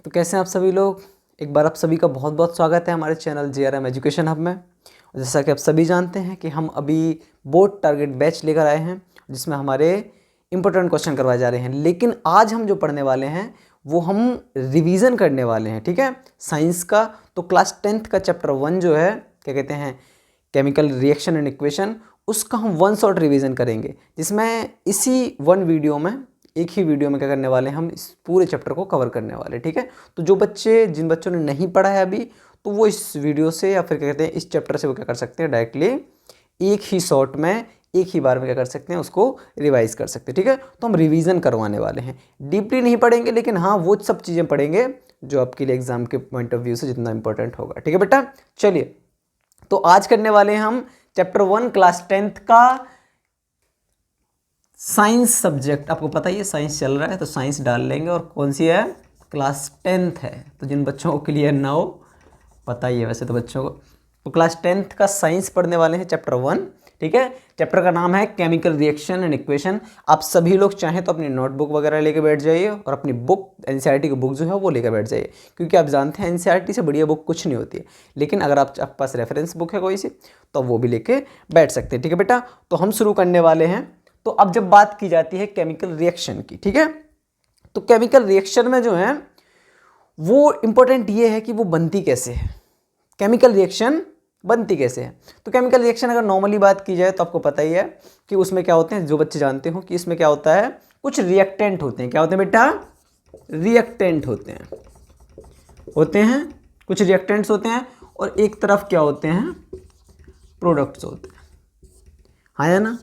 तो कैसे हैं आप सभी लोग। एक बार आप सभी का बहुत बहुत स्वागत है हमारे चैनल JRM एजुकेशन हब में। जैसा कि आप सभी जानते हैं कि हम अभी बोर्ड टारगेट बैच लेकर आए हैं जिसमें हमारे इंपॉर्टेंट क्वेश्चन करवाए जा रहे हैं। लेकिन आज हम जो पढ़ने वाले हैं वो हम रिवीजन करने वाले हैं, ठीक है, साइंस का। तो क्लास 10th का चैप्टर 1 जो है, क्या कहते हैं, केमिकल रिएक्शन एंड इक्वेशन, उसका हम वन शॉट रिवीजन करेंगे, जिसमें इसी वन वीडियो में, एक ही वीडियो में क्या करने वाले हैं, हम इस पूरे चैप्टर को कवर करने वाले, ठीक है। तो जिन बच्चों ने नहीं पढ़ा है अभी, तो वो इस वीडियो से या फिर क्या कहते हैं इस चैप्टर से वो क्या कर सकते हैं, डायरेक्टली एक ही शॉट में, एक ही बार में क्या कर सकते हैं, उसको रिवाइज कर सकते हैं, ठीक है। तो हम रिवीजन करवाने वाले हैं, डीपली नहीं पढ़ेंगे, लेकिन हाँ वो सब चीज़ें पढ़ेंगे जो आपके लिए एग्जाम के पॉइंट ऑफ व्यू से जितना इंपॉर्टेंट होगा, ठीक है बेटा। चलिए, तो आज करने वाले हैं हम चैप्टर 1 क्लास 10th का साइंस सब्जेक्ट। आपको पता ही है साइंस चल रहा है तो साइंस डाल लेंगे, और कौन सी है, क्लास 10th है। तो जिन बच्चों को क्लियर ना हो, पता ही है वैसे तो बच्चों को, तो क्लास 10th का साइंस पढ़ने वाले हैं चैप्टर 1, ठीक है। चैप्टर का नाम है केमिकल रिएक्शन एंड इक्वेशन। आप सभी लोग चाहें तो अपनी नोटबुक वगैरह लेके बैठ जाइए और अपनी बुक, एनसीईआरटी की बुक जो है वो लेकर बैठ जाइए, क्योंकि आप जानते हैं एनसीईआरटी से बढ़िया बुक कुछ नहीं होती है। लेकिन अगर आपके पास रेफरेंस बुक है कोई सी, तो वो भी लेके बैठ सकते हैं, ठीक है बेटा। तो हम शुरू करने वाले हैं। तो अब जब बात की जाती है केमिकल रिएक्शन की, ठीक है, तो केमिकल रिएक्शन में जो है वो इंपॉर्टेंट ये है कि वो बनती कैसे है, केमिकल रिएक्शन बनती कैसे है। तो केमिकल रिएक्शन अगर नॉर्मली बात की जाए तो आपको पता ही है कि उसमें क्या होते हैं, जो बच्चे जानते हो कि इसमें क्या होता है, कुछ रिएक्टेंट होते हैं। क्या होते हैं बेटा, रिएक्टेंट होते हैं कुछ रिएक्टेंट्स होते हैं, और एक तरफ क्या होते हैं, प्रोडक्ट्स होते हैं, हाँ या ना।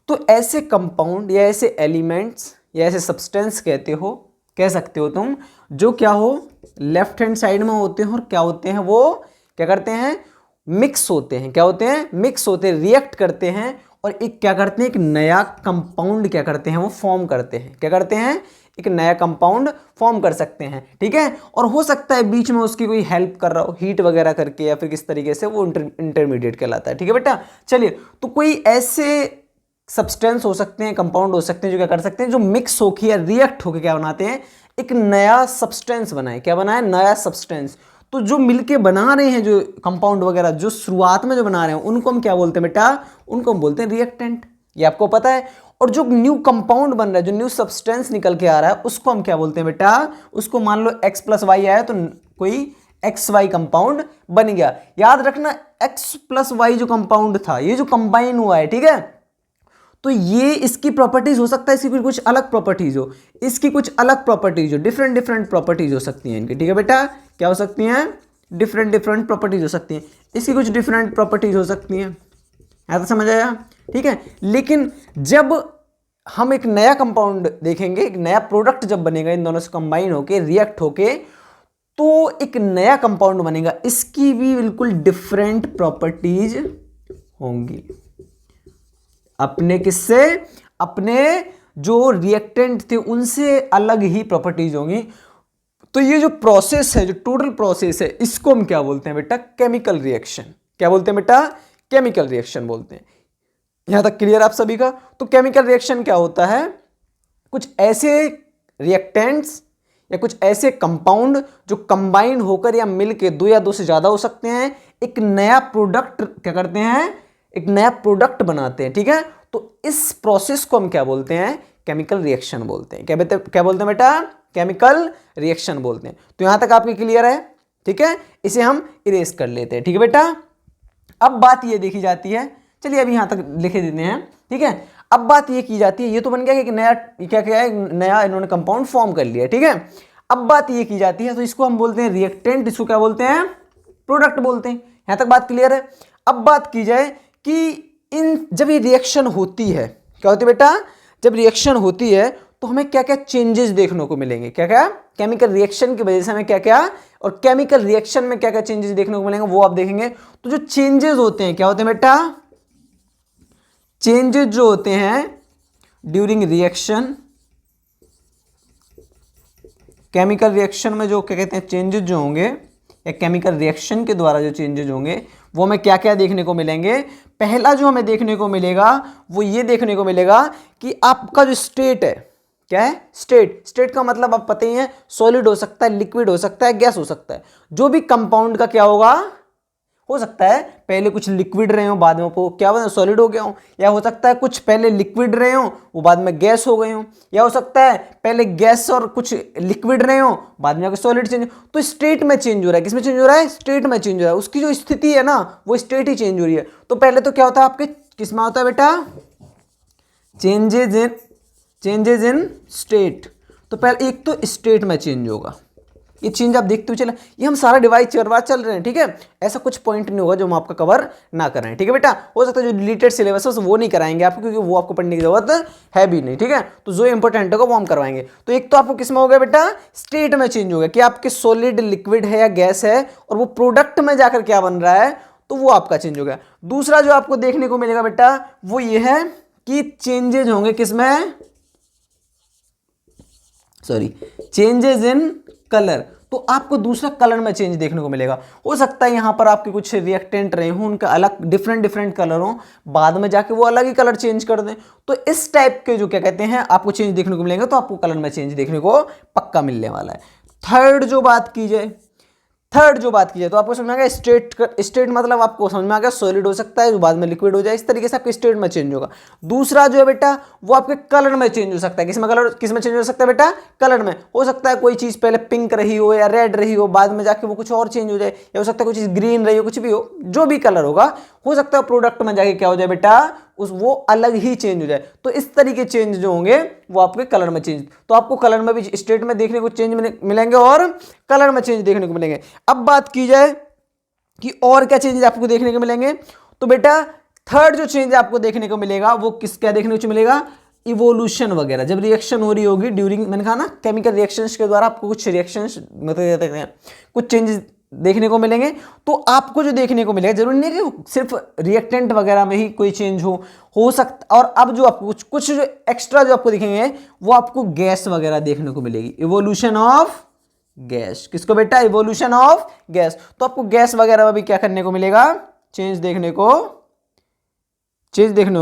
तो ऐसे कंपाउंड या ऐसे एलिमेंट्स या ऐसे सब्सटेंस कह सकते हो तुम, जो क्या हो, लेफ्ट हैंड साइड में होते हैं, और क्या होते हैं, वो क्या करते हैं, मिक्स होते हैं। क्या होते हैं, मिक्स होते हैं, रिएक्ट करते हैं, और एक क्या करते हैं, एक नया कंपाउंड क्या करते हैं, वो फॉर्म करते हैं। क्या करते हैं, एक नया कंपाउंड फॉर्म कर सकते हैं, ठीक है। और हो सकता है बीच में उसकी कोई हेल्प कर रहा हो, हीट वगैरह करके, या फिर किस तरीके से, वो इंटरमीडिएट कहलाता है, ठीक है बेटा। चलिए, तो कोई ऐसे सब्सटेंस हो सकते हैं, कंपाउंड हो सकते हैं, जो क्या कर सकते हैं, जो मिक्स होके या रिएक्ट होके क्या बनाते हैं, एक नया सब्सटेंस बनाए। क्या बनाए, नया सब्सटेंस। तो जो मिलके बना रहे हैं, जो कंपाउंड वगैरह जो शुरुआत में जो बना रहे हैं, उनको हम क्या बोलते हैं बेटा, उनको हम बोलते हैं रिएक्टेंट। ये आपको पता है। और जो न्यू कंपाउंड बन रहा है, जो न्यू सब्सटेंस निकल के आ रहा है, उसको हम क्या बोलते हैं बेटा, उसको मान लो x+y आया तो कोई XY कंपाउंड बन गया। याद रखना, x+y जो कंपाउंड था, ये जो कंबाइन हुआ है, ठीक है, तो ये इसकी प्रॉपर्टीज हो सकता है, इसकी कुछ अलग प्रॉपर्टीज हो, इसकी कुछ अलग प्रॉपर्टीज हो, डिफरेंट प्रॉपर्टीज हो सकती हैं इनकी, ठीक है बेटा। क्या हो सकती हैं, डिफरेंट प्रॉपर्टीज हो सकती हैं, इसकी कुछ डिफरेंट प्रॉपर्टीज हो सकती हैं। ऐसा समझ आया, ठीक है। लेकिन जब हम एक नया कंपाउंड देखेंगे, एक नया प्रोडक्ट जब बनेगा, इन दोनों से कंबाइन होके, रिएक्ट होके, तो एक नया कंपाउंड बनेगा, इसकी भी बिल्कुल डिफरेंट प्रॉपर्टीज होंगी। अपने किससे, अपने जो रिएक्टेंट थे उनसे अलग ही प्रॉपर्टीज होंगी। तो ये जो प्रोसेस है, जो टोटल प्रोसेस है, इसको हम क्या बोलते हैं बेटा, केमिकल रिएक्शन। क्या बोलते हैं बेटा, केमिकल रिएक्शन बोलते हैं। यहां तक क्लियर आप सभी का। तो केमिकल रिएक्शन क्या होता है, कुछ ऐसे रिएक्टेंट्स या कुछ ऐसे कंपाउंड जो कंबाइन होकर या मिलके, दो या दो से ज्यादा हो सकते हैं, एक नया प्रोडक्ट क्या करते हैं, एक नया प्रोडक्ट बनाते हैं, ठीक है। तो इस प्रोसेस को हम क्या बोलते हैं, केमिकल रिएक्शन बोलते हैं। क्या बोलते हैं बेटा, केमिकल रिएक्शन बोलते हैं। तो यहां तक आपके क्लियर है, ठीक है। इसे हम इरेज कर लेते हैं, ठीक है बेटा। अब बात ये देखी जाती है, चलिए अभी यहां तक लिखे देते हैं, ठीक है। अब बात ये की जाती है, ये तो बन गया कि एक नया, क्या क्या है, नया इन्होंने कंपाउंड फॉर्म कर लिया, ठीक है। अब बात ये की जाती है, तो इसको हम बोलते हैं रिएक्टेंट, इसको क्या बोलते हैं, प्रोडक्ट बोलते हैं। यहां तक बात क्लियर है। अब बात की जाए कि जब ये रिएक्शन होती है, क्या होती है बेटा, जब रिएक्शन होती है तो हमें क्या क्या चेंजेस देखने को मिलेंगे, क्या क्या, केमिकल रिएक्शन की वजह से हमें क्या क्या, और केमिकल रिएक्शन में क्या क्या चेंजेस देखने को मिलेंगे, वो आप देखेंगे। तो जो चेंजेस होते हैं, क्या होते हैं बेटा, चेंजेस जो होते हैं ड्यूरिंग रिएक्शन, केमिकल रिएक्शन में जो क्या कहते हैं चेंजेस जो होंगे, या केमिकल रिएक्शन के द्वारा जो चेंजेस होंगे, वो हमें क्या क्या देखने को मिलेंगे। पहला जो हमें देखने को मिलेगा वो ये देखने को मिलेगा कि आपका जो स्टेट है, क्या है, स्टेट। स्टेट का मतलब आप पता ही है, सॉलिड हो सकता है, लिक्विड हो सकता है, गैस हो सकता है। जो भी कंपाउंड का क्या होगा, हो सकता है पहले कुछ लिक्विड रहे हो, बाद में वो क्या बना, सॉलिड हो गया हो, या हो सकता है कुछ पहले लिक्विड रहे हो वो बाद में गैस हो गए हो, या हो सकता है पहले गैस और कुछ लिक्विड रहे हो बाद में आकर सॉलिड चेंज। तो स्टेट में चेंज हो रहा है, किसमें चेंज हो रहा है, स्टेट में चेंज हो रहा है, उसकी जो स्थिति है ना वो स्टेट ही चेंज हो रही है। तो पहले तो क्या होता है आपके, किसमें होता है बेटा, चेंजेज इन स्टेट। तो पहले एक तो स्टेट में चेंज होगा, ये चेंज आप देखते हुए चले, ये हम सारा डिवाइस करवा चल रहे हैं, ठीक है। ऐसा कुछ पॉइंट नहीं होगा जो हम आपका कवर ना करें, ठीक है बेटा। हो सकता है जो रिलेटेड सिलेबस है वो नहीं कराएंगे आपको, क्योंकि वो आपको पढ़ने की जरूरत है भी नहीं, ठीक है। तो जो इंपॉर्टेंट होगा वो हम करवाएंगे। तो एक तो आपको किसमें हो गया बेटा, स्टेट में चेंज हो गया कि आपके सॉलिड, लिक्विड है या गैस है, और वो प्रोडक्ट में जाकर क्या बन रहा है, तो वो आपका चेंज हो गया। दूसरा जो आपको देखने को मिलेगा बेटा वो ये है कि चेंजेज होंगे किसमें, सॉरी, चेंजेस इन कलर। तो आपको दूसरा कलर में चेंज देखने को मिलेगा। हो सकता है यहां पर आपके कुछ रिएक्टेंट रहे हों, उनका अलग डिफरेंट कलर हो, बाद में जाके वो अलग ही कलर चेंज कर दें। तो इस टाइप के जो क्या कहते हैं आपको चेंज देखने को मिलेंगे, तो आपको कलर में चेंज देखने को पक्का मिलने वाला है। थर्ड जो बात की जाए तो आपको समझ में आ गया, स्टेट मतलब आपको समझ में आ गया, सॉलिड हो सकता है जो बाद में लिक्विड हो जाए, इस तरीके से आपके स्टेट में चेंज होगा। दूसरा जो है बेटा वो आपके कलर में चेंज हो सकता है, किसमें चेंज हो सकता है बेटा, कलर में। हो सकता है कोई चीज पहले पिंक रही हो या रेड रही हो, बाद में जाके वो कुछ और चेंज हो जाए, या हो सकता है कोई चीज ग्रीन रही हो, कुछ भी हो, जो भी कलर होगा, हो सकता है प्रोडक्ट में जाके क्या हो जाए बेटा, वो अलग ही चेंज हो जाए। तो इस तरीके चेंज जो होंगे वो आपके कलर में चेंज, तो आपको कलर में भी स्टेट में देखने को चेंज मिलेंगे और कलर में चेंज देखने को मिलेंगे। अब बात की जाए कि और क्या चेंजेस आपको देखने को मिलेंगे, तो बेटा थर्ड जो चेंज आपको देखने को मिलेगा वो क्या देखने को मिलेगा, इवोल्यूशन वगैरह। जब रिएक्शन हो रही होगी ड्यूरिंग, मैंने कहा ना केमिकल रिएक्शंस के द्वारा आपको कुछ रिएक्शंस मतलब कुछ चेंजेस देखने को मिलेंगे। तो आपको जो देखने को मिलेगा, जरूरी नहीं कि सिर्फ रिएक्टेंट वगैरह में ही कोई चेंज हो सकता। और अब जो आपको कुछ जो एक्स्ट्रा जो आपको दिखेंगे वो आपको गैस वगैरह देखने को मिलेगी, इवोल्यूशन ऑफ गैस। किसको बेटा, इवोल्यूशन ऑफ गैस। तो आपको गैस वगैरह में भी क्या करने को मिलेगा, चेंज देखने को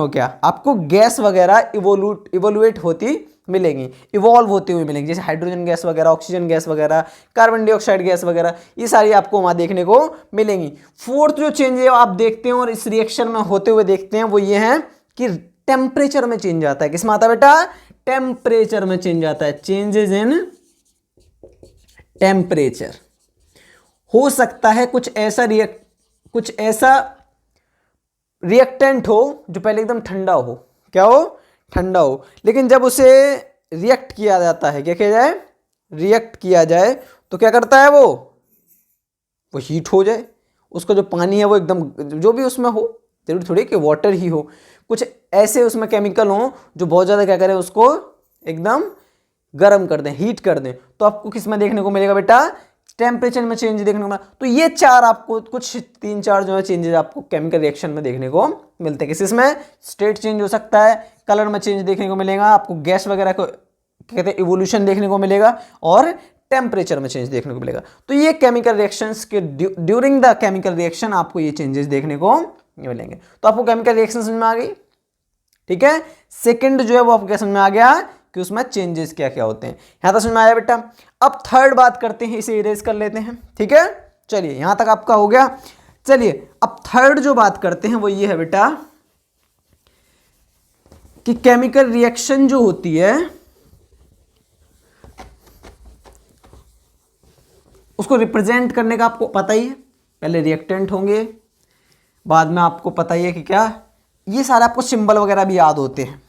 क्या, आपको गैस वगैरह इवोल्यूएट होती मिलेंगी, इवॉल्व होती हुई मिलेंगी, जैसे हाइड्रोजन गैस वगैरह, ऑक्सीजन गैस वगैरह, कार्बन डाइऑक्साइड गैस वगैरह, ये सारी आपको वहां देखने को मिलेंगी। फोर्थ जो चेंज है आप देखते हैं और इस रिएक्शन में होते हुए देखते हैं वो ये है कि टेम्परेचर में चेंज आता है। किसमें आता है बेटा, टेम्परेचर में चेंज आता है, चेंजेस इन टेम्परेचर। हो सकता है कुछ ऐसा रिएक्टेंट हो जो पहले एकदम ठंडा हो, क्या हो, ठंडा हो, लेकिन जब उसे रिएक्ट किया जाता है, क्या किया जाए, रिएक्ट किया जाए, तो क्या करता है वो हीट हो जाए, उसका जो पानी है वो एकदम, जो भी उसमें हो, जरूरी थोड़ी कि वाटर ही हो, कुछ ऐसे उसमें केमिकल हो जो बहुत ज़्यादा क्या करें, उसको एकदम गर्म कर दें, हीट कर दें। तो आपको किस में देखने को मिलेगा बेटा, टेम्परेचर में चेंज देखने को मिला। तो ये चार आपको कुछ 3-4 जो है चेंजेस आपको केमिकल रिएक्शन में देखने को मिलते हैं। किसमें, स्टेट चेंज हो सकता है, कलर में चेंज देखने को मिलेगा, आपको गैस वगैरह को कहते हैं इवोल्यूशन देखने को मिलेगा, और टेम्परेचर में चेंज देखने को मिलेगा। तो ये केमिकल रिएक्शंस के ड्यूरिंग द केमिकल रिएक्शन आपको ये चेंजेस देखने को मिलेंगे। तो आपको केमिकल रिएक्शन समझ में आ गई, ठीक है। सेकंड जो है वो आपको क्या समझ में आ गया कि उसमें चेंजेस क्या क्या होते हैं, यहां तक समझ में आया बेटा। अब थर्ड बात करते हैं, इसे इरेज कर लेते हैं, ठीक है। चलिए यहां तक आपका हो गया। चलिए अब थर्ड जो बात करते हैं वो ये है बेटा कि केमिकल रिएक्शन जो होती है उसको रिप्रेजेंट करने का आपको पता ही है, पहले रिएक्टेंट होंगे, बाद में आपको पता ही है कि क्या, ये सारे आपको सिंबल वगैरह भी याद होते हैं।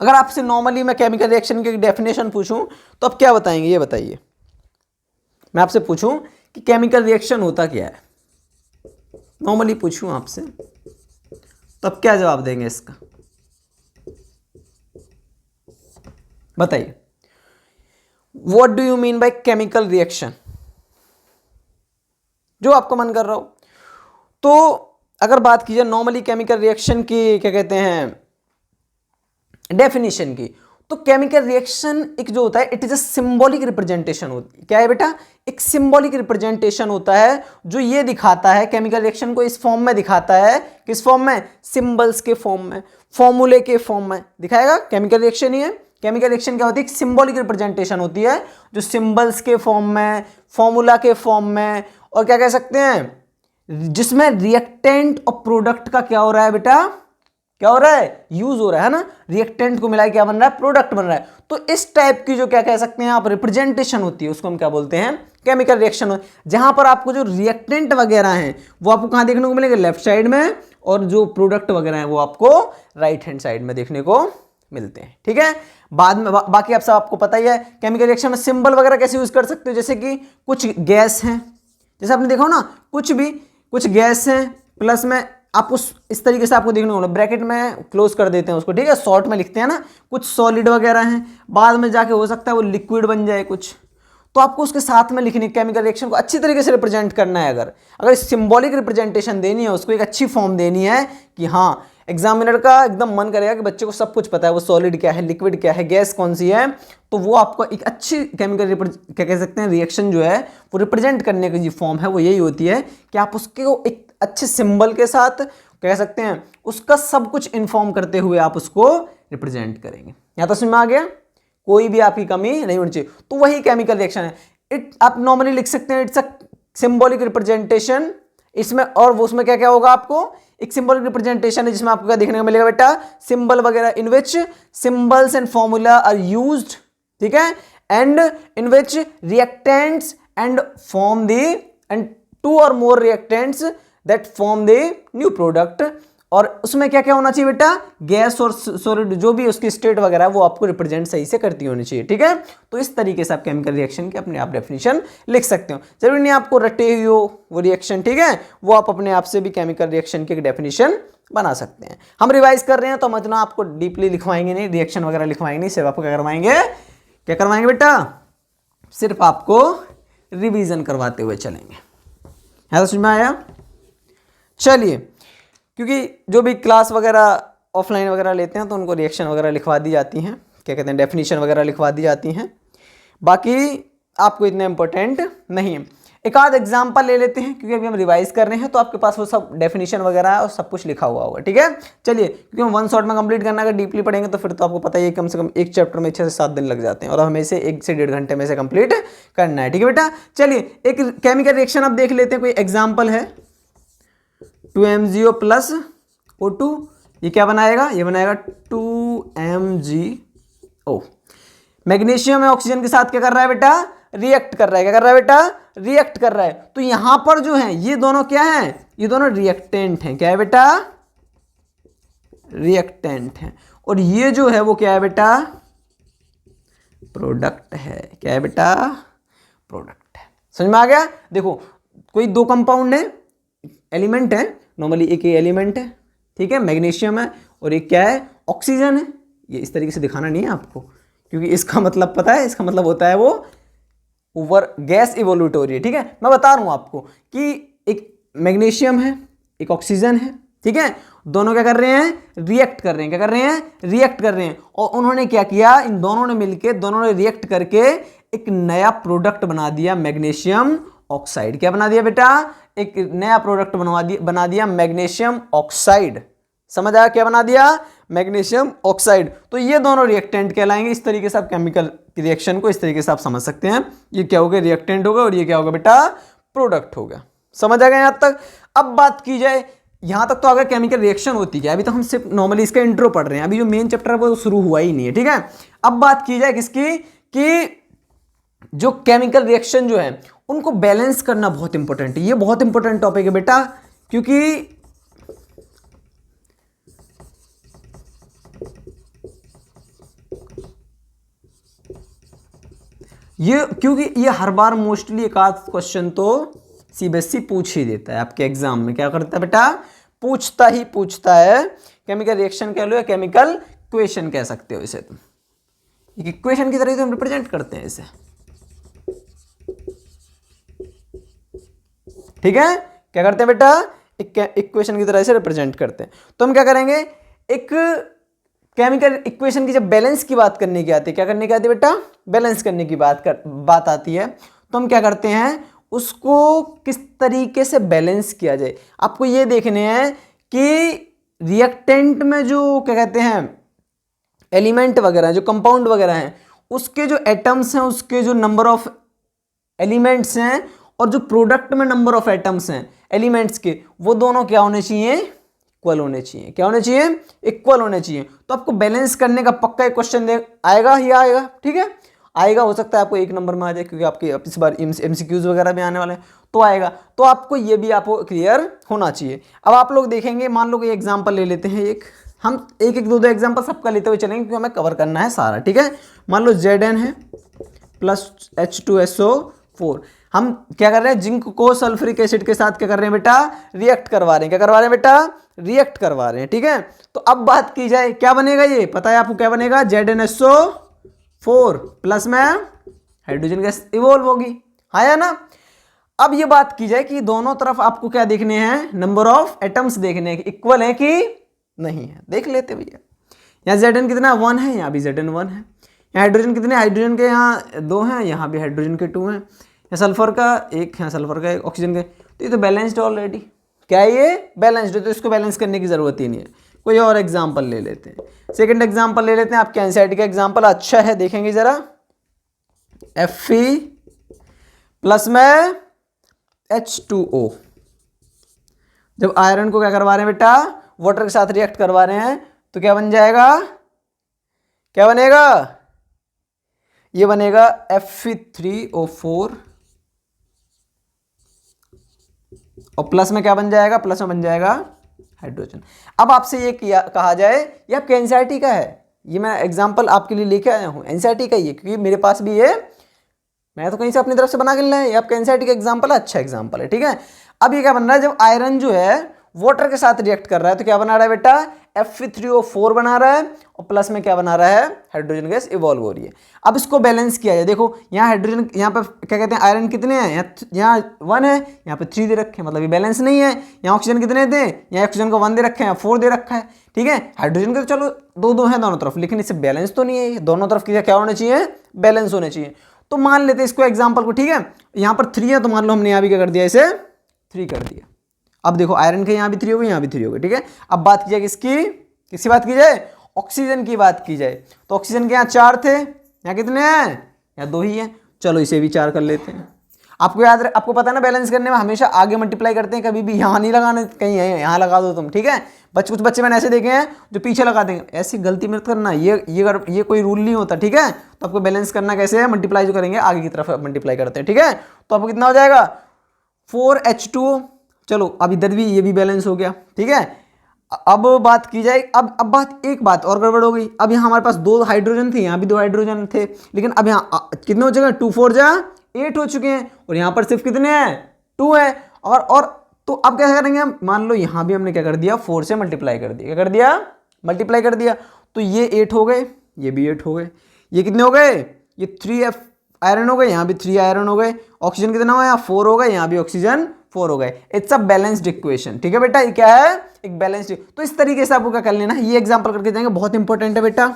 अगर आपसे नॉर्मली मैं केमिकल रिएक्शन की डेफिनेशन पूछूं तो आप क्या बताएंगे, ये बताइए। मैं आपसे पूछूं कि केमिकल रिएक्शन होता क्या है, नॉर्मली पूछूं आपसे, तो आप क्या जवाब देंगे इसका, बताइए। What do you mean by chemical reaction, जो आपका मन कर रहा हो। तो अगर बात की जाए नॉर्मली केमिकल रिएक्शन की क्या कहते हैं डेफिनेशन की, तो केमिकल रिएक्शन एक जो होता है it is a symbolic representation होती है। क्या है बेटा? एक सिंबॉलिक रिप्रेजेंटेशन होता है जो ये दिखाता है, केमिकल रिएक्शन को इस फॉर्म में दिखाता है। किस फॉर्म में? सिंबल्स के फॉर्म में, फॉर्मूले के फॉर्म में दिखाएगा। केमिकल रिएक्शन ही है। केमिकल रिएक्शन क्या होती है? एक सिंबॉलिक रिप्रेजेंटेशन होती है जो सिंबल्स के फॉर्म में, फॉर्मूला के फॉर्म में, और क्या कह सकते हैं जिसमें रिएक्टेंट और प्रोडक्ट का क्या हो रहा है बेटा? क्या हो रहा है? यूज हो रहा है ना। रिएक्टेंट को मिला क्या बन रहा है? प्रोडक्ट बन रहा है। तो इस टाइप की जो क्या कह सकते हैं आप रिप्रेजेंटेशन होती है उसको हम क्या बोलते हैं? Chemical reaction. जहां पर आपको जो रिएक्टेंट वगैरह हैं वो आपको कहां देखने को मिलेंगे? लेफ्ट साइड में, और जो प्रोडक्ट वगैरह हैं वो आपको राइट हैंड साइड में देखने को मिलते हैं। ठीक है, बाद में बाकी आप सब आपको पता ही है। केमिकल रिएक्शन में सिंबल वगैरह कैसे यूज कर सकते हो? जैसे कि कुछ गैस हैं, जैसे आपने देखा हो ना, कुछ गैस हैं, प्लस में आप उस इस तरीके से आपको देखने को, ब्रैकेट में क्लोज कर देते हैं उसको, ठीक है, शॉर्ट में लिखते हैं ना। कुछ सॉलिड वगैरह हैं, बाद में जाके हो सकता है वो लिक्विड बन जाए कुछ, तो आपको उसके साथ में लिखनी, केमिकल रिएक्शन को अच्छी तरीके से रिप्रेजेंट करना है। अगर सिंबॉलिक रिप्रेजेंटेशन देनी है उसको, एक अच्छी फॉर्म देनी है कि हाँ, एग्जामिनर का एकदम मन करेगा कि बच्चे को सब कुछ पता है, वो सॉलिड क्या है, लिक्विड क्या है, गैस कौन सी है, तो वो आपको एक अच्छी केमिकल क्या कह सकते हैं रिएक्शन जो है वो रिप्रेजेंट करने की जो फॉर्म है वो यही होती है कि आप उसके एक अच्छे सिंबल के साथ कह सकते हैं उसका सब कुछ इन्फॉर्म करते हुए आप उसको रिप्रेजेंट करेंगे। यहाँ तो समझ में आ गया? कोई भी आपकी कमी नहीं होनी चाहिए। तो वही केमिकल रिएक्शन है। आप नॉर्मली लिख सकते हैं इट्स अ सिंबॉलिक रिप्रेजेंटेशन। इसमें और वो उसमें क्या क्या होगा? आपको एक सिंबॉलिक रिप्रेजेंटेशन है जिसमें आपको क्या देखने को मिलेगा बेटा? सिंबल वगैरह, in which symbols and formula are used, ठीक है, and in which reactants and form the and two or more reactants that form the new product. और उसमें क्या क्या होना चाहिए बेटा? गैस और सॉलिड जो भी उसकी स्टेट वगैरह वो आपको रिप्रेजेंट सही से करती होनी चाहिए। ठीक है, तो इस तरीके से आप केमिकल रिएक्शन की अपने आप डेफिनेशन लिख सकते हो। जरूरी नहीं आपको रटे हुए हो वो रिएक्शन, ठीक है, वो आप अपने आप से भी केमिकल रिएक्शन की एक डेफिनेशन बना सकते हैं। हम रिवाइज कर रहे हैं तो हम इतना आपको डीपली लिखवाएंगे नहीं, रिएक्शन वगैरह लिखवाएंगे नहीं, सिर्फ आपको क्या करवाएंगे? क्या करवाएंगे बेटा? सिर्फ आपको रिवीजन करवाते हुए चलेंगे। है तो समझ में आया? चलिए, क्योंकि जो भी क्लास वगैरह ऑफलाइन वगैरह लेते हैं तो उनको रिएक्शन वगैरह लिखवा दी जाती हैं, क्या कहते हैं, डेफिनेशन वगैरह लिखवा दी जाती हैं, बाकी आपको इतने इंपॉर्टेंट नहीं है। एक आध एग्जाम्पल ले लेते हैं क्योंकि अभी हम रिवाइज कर रहे हैं तो आपके पास वो सब डेफिनेशन वगैरह और सब कुछ लिखा हुआ होगा। ठीक है, चलिए, क्योंकि हम वन शॉट में कंप्लीट करना, अगर डीपली पढ़ेंगे तो फिर तो आपको पता ही है कम से कम एक चैप्टर में 6 से 7 दिन लग जाते हैं और हमें इसे 1 से 1.5 घंटे में से कंप्लीट करना है। ठीक है बेटा, चलिए एक केमिकल रिएक्शन आप देख लेते हैं, कोई एग्जाम्पल है। 2MgO प्लस O2, ये क्या बनाएगा? ये बनाएगा 2MgO। मैग्नीशियम है ऑक्सीजन के साथ क्या कर रहा है बेटा? रिएक्ट कर रहा है। क्या कर रहा है बेटा? रिएक्ट कर रहा है। तो यहां पर जो है ये दोनों क्या हैं? ये दोनों रिएक्टेंट हैं। क्या है बेटा? रिएक्टेंट हैं। और ये जो है वो क्या है बेटा? प्रोडक्ट है। क्या है बेटा? प्रोडक्ट है। समझ में आ गया? देखो, कोई दो कंपाउंड है, एलिमेंट है, नॉर्मली एक एलिमेंट है, ठीक है, मैग्नीशियम है, और एक क्या है? ऑक्सीजन है। ये इस तरीके से दिखाना नहीं है आपको, क्योंकि इसका मतलब पता है, इसका मतलब होता है वो ओवर गैस इवोल्यूट हो रही है। ठीक है, मैं बता रहा हूं आपको कि एक मैग्नीशियम है, एक ऑक्सीजन है, ठीक है, दोनों क्या कर रहे हैं? रिएक्ट कर रहे हैं। क्या कर रहे हैं? रिएक्ट कर रहे हैं। और उन्होंने क्या किया? इन दोनों ने मिलकर, दोनों ने रिएक्ट करके एक नया प्रोडक्ट बना दिया, मैग्नीशियम ऑक्साइड। क्या बना दिया बेटा? एक नया प्रोडक्ट बना दिया मैग्नीशियम ऑक्साइड। समझ आया? क्या बना दिया? Magnesium oxide. तो ये दोनों रिएक्टेंट कहलाएंगे। इस तरीके से आप केमिकल रिएक्शन को इस तरीके से आप समझ सकते हैं। ये क्या होगा? रिएक्टेंट होगा, और ये क्या होगा बेटा? प्रोडक्ट होगा। समझ आ गया यहां तक? अब बात की जाए, यहां तक तो अगर केमिकल रिएक्शन होती है, अभी तो हम सिर्फ नॉर्मली इसका इंट्रो पढ़ रहे हैं, अभी जो मेन चैप्टर है वो शुरू हुआ ही नहीं है। ठीक है, अब बात की जाए किसकी? कि जो केमिकल रिएक्शन जो है उनको बैलेंस करना बहुत इंपॉर्टेंट है। ये बहुत इंपॉर्टेंट टॉपिक है बेटा, क्योंकि ये हर बार मोस्टली एक आध क्वेश्चन तो सीबीएसई पूछ ही देता है आपके एग्जाम में। क्या करता है बेटा? पूछता ही पूछता है। केमिकल रिएक्शन कह लो या केमिकल इक्वेशन कह सकते हो इसे, तुम एक इक्वेशन की तरह हम रिप्रेजेंट करते हैं इसे। ठीक है, क्या करते हैं बेटा? एक इक्वेशन की तरह से रिप्रेजेंट करते हैं। तो हम क्या करेंगे? एक केमिकल इक्वेशन की जब बैलेंस की बात करने की आती है, क्या करने की आती है बेटा, बैलेंस करने की बात आती है, तो हम क्या करते हैं, उसको किस तरीके से बैलेंस किया जाए। आपको ये देखने हैं कि रिएक्टेंट में जो क्या कहते हैं एलिमेंट वगैरह, जो कंपाउंड वगैरह हैं, उसके जो एटम्स हैं, उसके जो नंबर ऑफ एलिमेंट्स हैं, और जो प्रोडक्ट में नंबर ऑफ एटम्स हैं एलिमेंट्स के, वो दोनों क्या होने चाहिए, इक्वल होने चाहिए। क्या होने चाहिए, इक्वल होने चाहिए। तो आपको बैलेंस करने का पक्का एक क्वेश्चन दे आएगा ही आएगा, ठीक है, आएगा। हो सकता है आपको 1 नंबर में आ जाए, क्योंकि आपके इस बार MCQs वगैरह भी आने वाले हैं, तो आएगा। तो आपको ये भी आपको क्लियर होना चाहिए। अब आप लोग देखेंगे, मान लो कि एग्जाम्पल ले लेते हैं, हम एक एक दो दो एग्जाम्पल सबका लेते हुए चलेंगे, क्योंकि हमें कवर करना है सारा, ठीक है। मान लो Zn है प्लस H2SO4, हम क्या कर रहे हैं, जिंक को सल्फ्यूरिक एसिड के साथ क्या कर रहे हैं बेटा, रिएक्ट करवा रहे हैं। क्या करवा रहे हैं बेटा, रिएक्ट करवा रहे हैं, ठीक है। तो अब बात की जाए क्या बनेगा, ये पता है आपको क्या बनेगा, ZnSO4 प्लस में हाइड्रोजन गैस इवॉल्व होगी, है या ना। अब ये बात की जाए कि दोनों तरफ आपको क्या देखने हैं, नंबर ऑफ एटम्स देखने हैं, इक्वल है कि नहीं है, देख लेते भैया। यहाँ Zn कितना 1 है, यहाँ भी Zn 1 है। यहाँ हाइड्रोजन कितने, हाइड्रोजन के यहाँ 2 हैं, यहाँ भी हाइड्रोजन के 2 हैं। यहाँ सल्फर का 1, यहाँ सल्फर का 1, ऑक्सीजन के, तो ये तो बैलेंस्ड ऑलरेडी। क्या है ये, बैलेंस्ड है, तो इसको बैलेंस करने की जरूरत ही नहीं है। कोई और एग्जाम्पल ले लेते हैं, सेकंड एग्जाम्पल ले लेते हैं। आपके एनसीईआरटी का एग्जाम्पल अच्छा है, देखेंगे जरा। Fe प्लस में H2O, जब आयरन को क्या करवा रहे हैं बेटा, वाटर के साथ रिएक्ट करवा रहे हैं, तो क्या बन जाएगा, क्या बनेगा, ये बनेगा Fe3O4, और प्लस में क्या बन जाएगा, प्लस में बन जाएगा हाइड्रोजन। अब आपसे ये कहा जाए, ये आपके एनसीईआरटी का है, ये मैं एग्जांपल आपके लिए लेके आया हूं, एनसीईआरटी का ही है, क्योंकि मेरे पास भी ये, मैं तो कहीं से अपनी तरफ से बना के लाया है, ये आपका एनसीईआरटी का एग्जांपल है, अच्छा एग्जांपल है, ठीक है। अब ये क्या बन रहा है, जब आयरन जो है वाटर के साथ रिएक्ट कर रहा है, तो क्या बना रहा है बेटा, Fe3O4 बना रहा है, और प्लस में क्या बना रहा है, हाइड्रोजन गैस इवॉल्व हो रही है। अब इसको बैलेंस किया जाए, देखो यहाँ हाइड्रोजन, यहाँ पे क्या कहते हैं, आयरन कितने हैं, यहाँ 1 है, यहाँ पे 3 दे रखे हैं, मतलब ये बैलेंस नहीं है। यहाँ ऑक्सीजन कितने थे, यहाँ ऑक्सीजन को 1 दे रखे हैं, 4 दे रखा है, ठीक है। हाइड्रोजन के तो चलो 2-2 है दोनों तरफ, लेकिन इससे बैलेंस तो नहीं है, दोनों तरफ क्या होना चाहिए, बैलेंस होने चाहिए। तो मान लेते हैं इसको एग्जाम्पल को, ठीक है। यहाँ पर 3 है, तो मान लो हमने यहाँ भी क्या कर दिया, इसे 3 कर दिया। अब देखो आयरन के यहाँ भी 3 हो गए, यहाँ भी 3 हो गए, ठीक है। अब बात की जाए किसकी बात की जाए, ऑक्सीजन की बात की जाए, तो ऑक्सीजन के यहाँ 4 थे, यहाँ कितने हैं, यहाँ 2 ही हैं, चलो इसे भी 4 कर लेते हैं। आपको याद, आपको पता है ना, बैलेंस करने में हमेशा आगे मल्टीप्लाई करते हैं, कभी भी यहाँ नहीं लगाना, कहीं है यहाँ लगा दो तुम, ठीक है। कुछ बच्चे मैंने ऐसे देखे हैं जो पीछे लगा देंगे, ऐसी गलती मत करना, ये कोई रूल नहीं होता, ठीक है। तो आपको बैलेंस करना कैसे है, मल्टीप्लाई जो करेंगे आगे की तरफ मल्टीप्लाई करते हैं, ठीक है। तो आपको कितना हो जाएगा, 4H2O, चलो अब इधर भी ये भी बैलेंस हो गया, ठीक है। अब बात की जाए, अब एक बात और गड़बड़ हो गई। अब यहाँ हमारे पास 2 हाइड्रोजन थे, यहाँ भी 2 हाइड्रोजन थे, लेकिन अब यहाँ कितने हो चुके हैं, 2 4 जा 8 हो चुके हैं, और यहाँ पर सिर्फ कितने हैं, 2 है। और तो अब क्या करेंगे हम, मान लो यहाँ भी हमने क्या कर दिया, 4 से मल्टीप्लाई कर दिया, क्या कर दिया, मल्टीप्लाई कर दिया, तो ये 8 हो गए, ये भी 8 हो गए, ये कितने हो गए, ये 3 आयरन हो गए, यहाँ भी 3 आयरन हो गए, ऑक्सीजन कितना हुआ, यहाँ 4 हो गए, यहाँ भी ऑक्सीजन 4 हो गए। इट्स अ बैलेंस्ड इक्वेशन, ठीक है बेटा, ये क्या है, एक बैलेंस्ड। तो इस तरीके से आपको क्या कर लेना है, ये एग्जांपल करके जाएंगे, बहुत इंपॉर्टेंट है बेटा,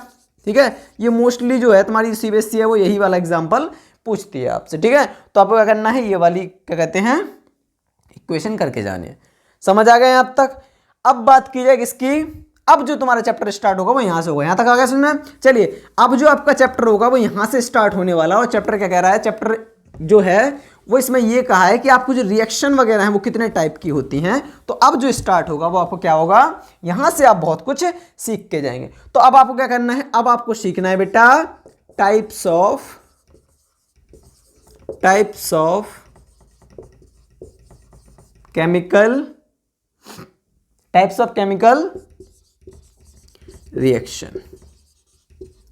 ठीक है। ये मोस्टली जो है तुम्हारी सीबीएसई है, वो यही वाला एग्जांपल पूछती है आपसे, ठीक है। तो आपको क्या करना है, ये वाली क्या कहते हैं, इक्वेशन करके जाने हैं। समझ आ गए अब तक। अब बात की जाए किसकी, अब जो तुम्हारा चैप्टर स्टार्ट होगा वो यहां से होगा, यहां तक आ गया समझ में। चलिए अब जो आपका चैप्टर होगा वो यहां से स्टार्ट होने वाला, और चैप्टर क्या कह रहा है, चैप्टर जो है वो इसमें ये कहा है कि आपको जो रिएक्शन वगैरह हैं वो कितने टाइप की होती हैं। तो अब जो स्टार्ट होगा वो आपको क्या होगा, यहां से आप बहुत कुछ सीख के जाएंगे। तो अब आपको क्या करना है, अब आपको सीखना है बेटा टाइप्स ऑफ केमिकल रिएक्शन,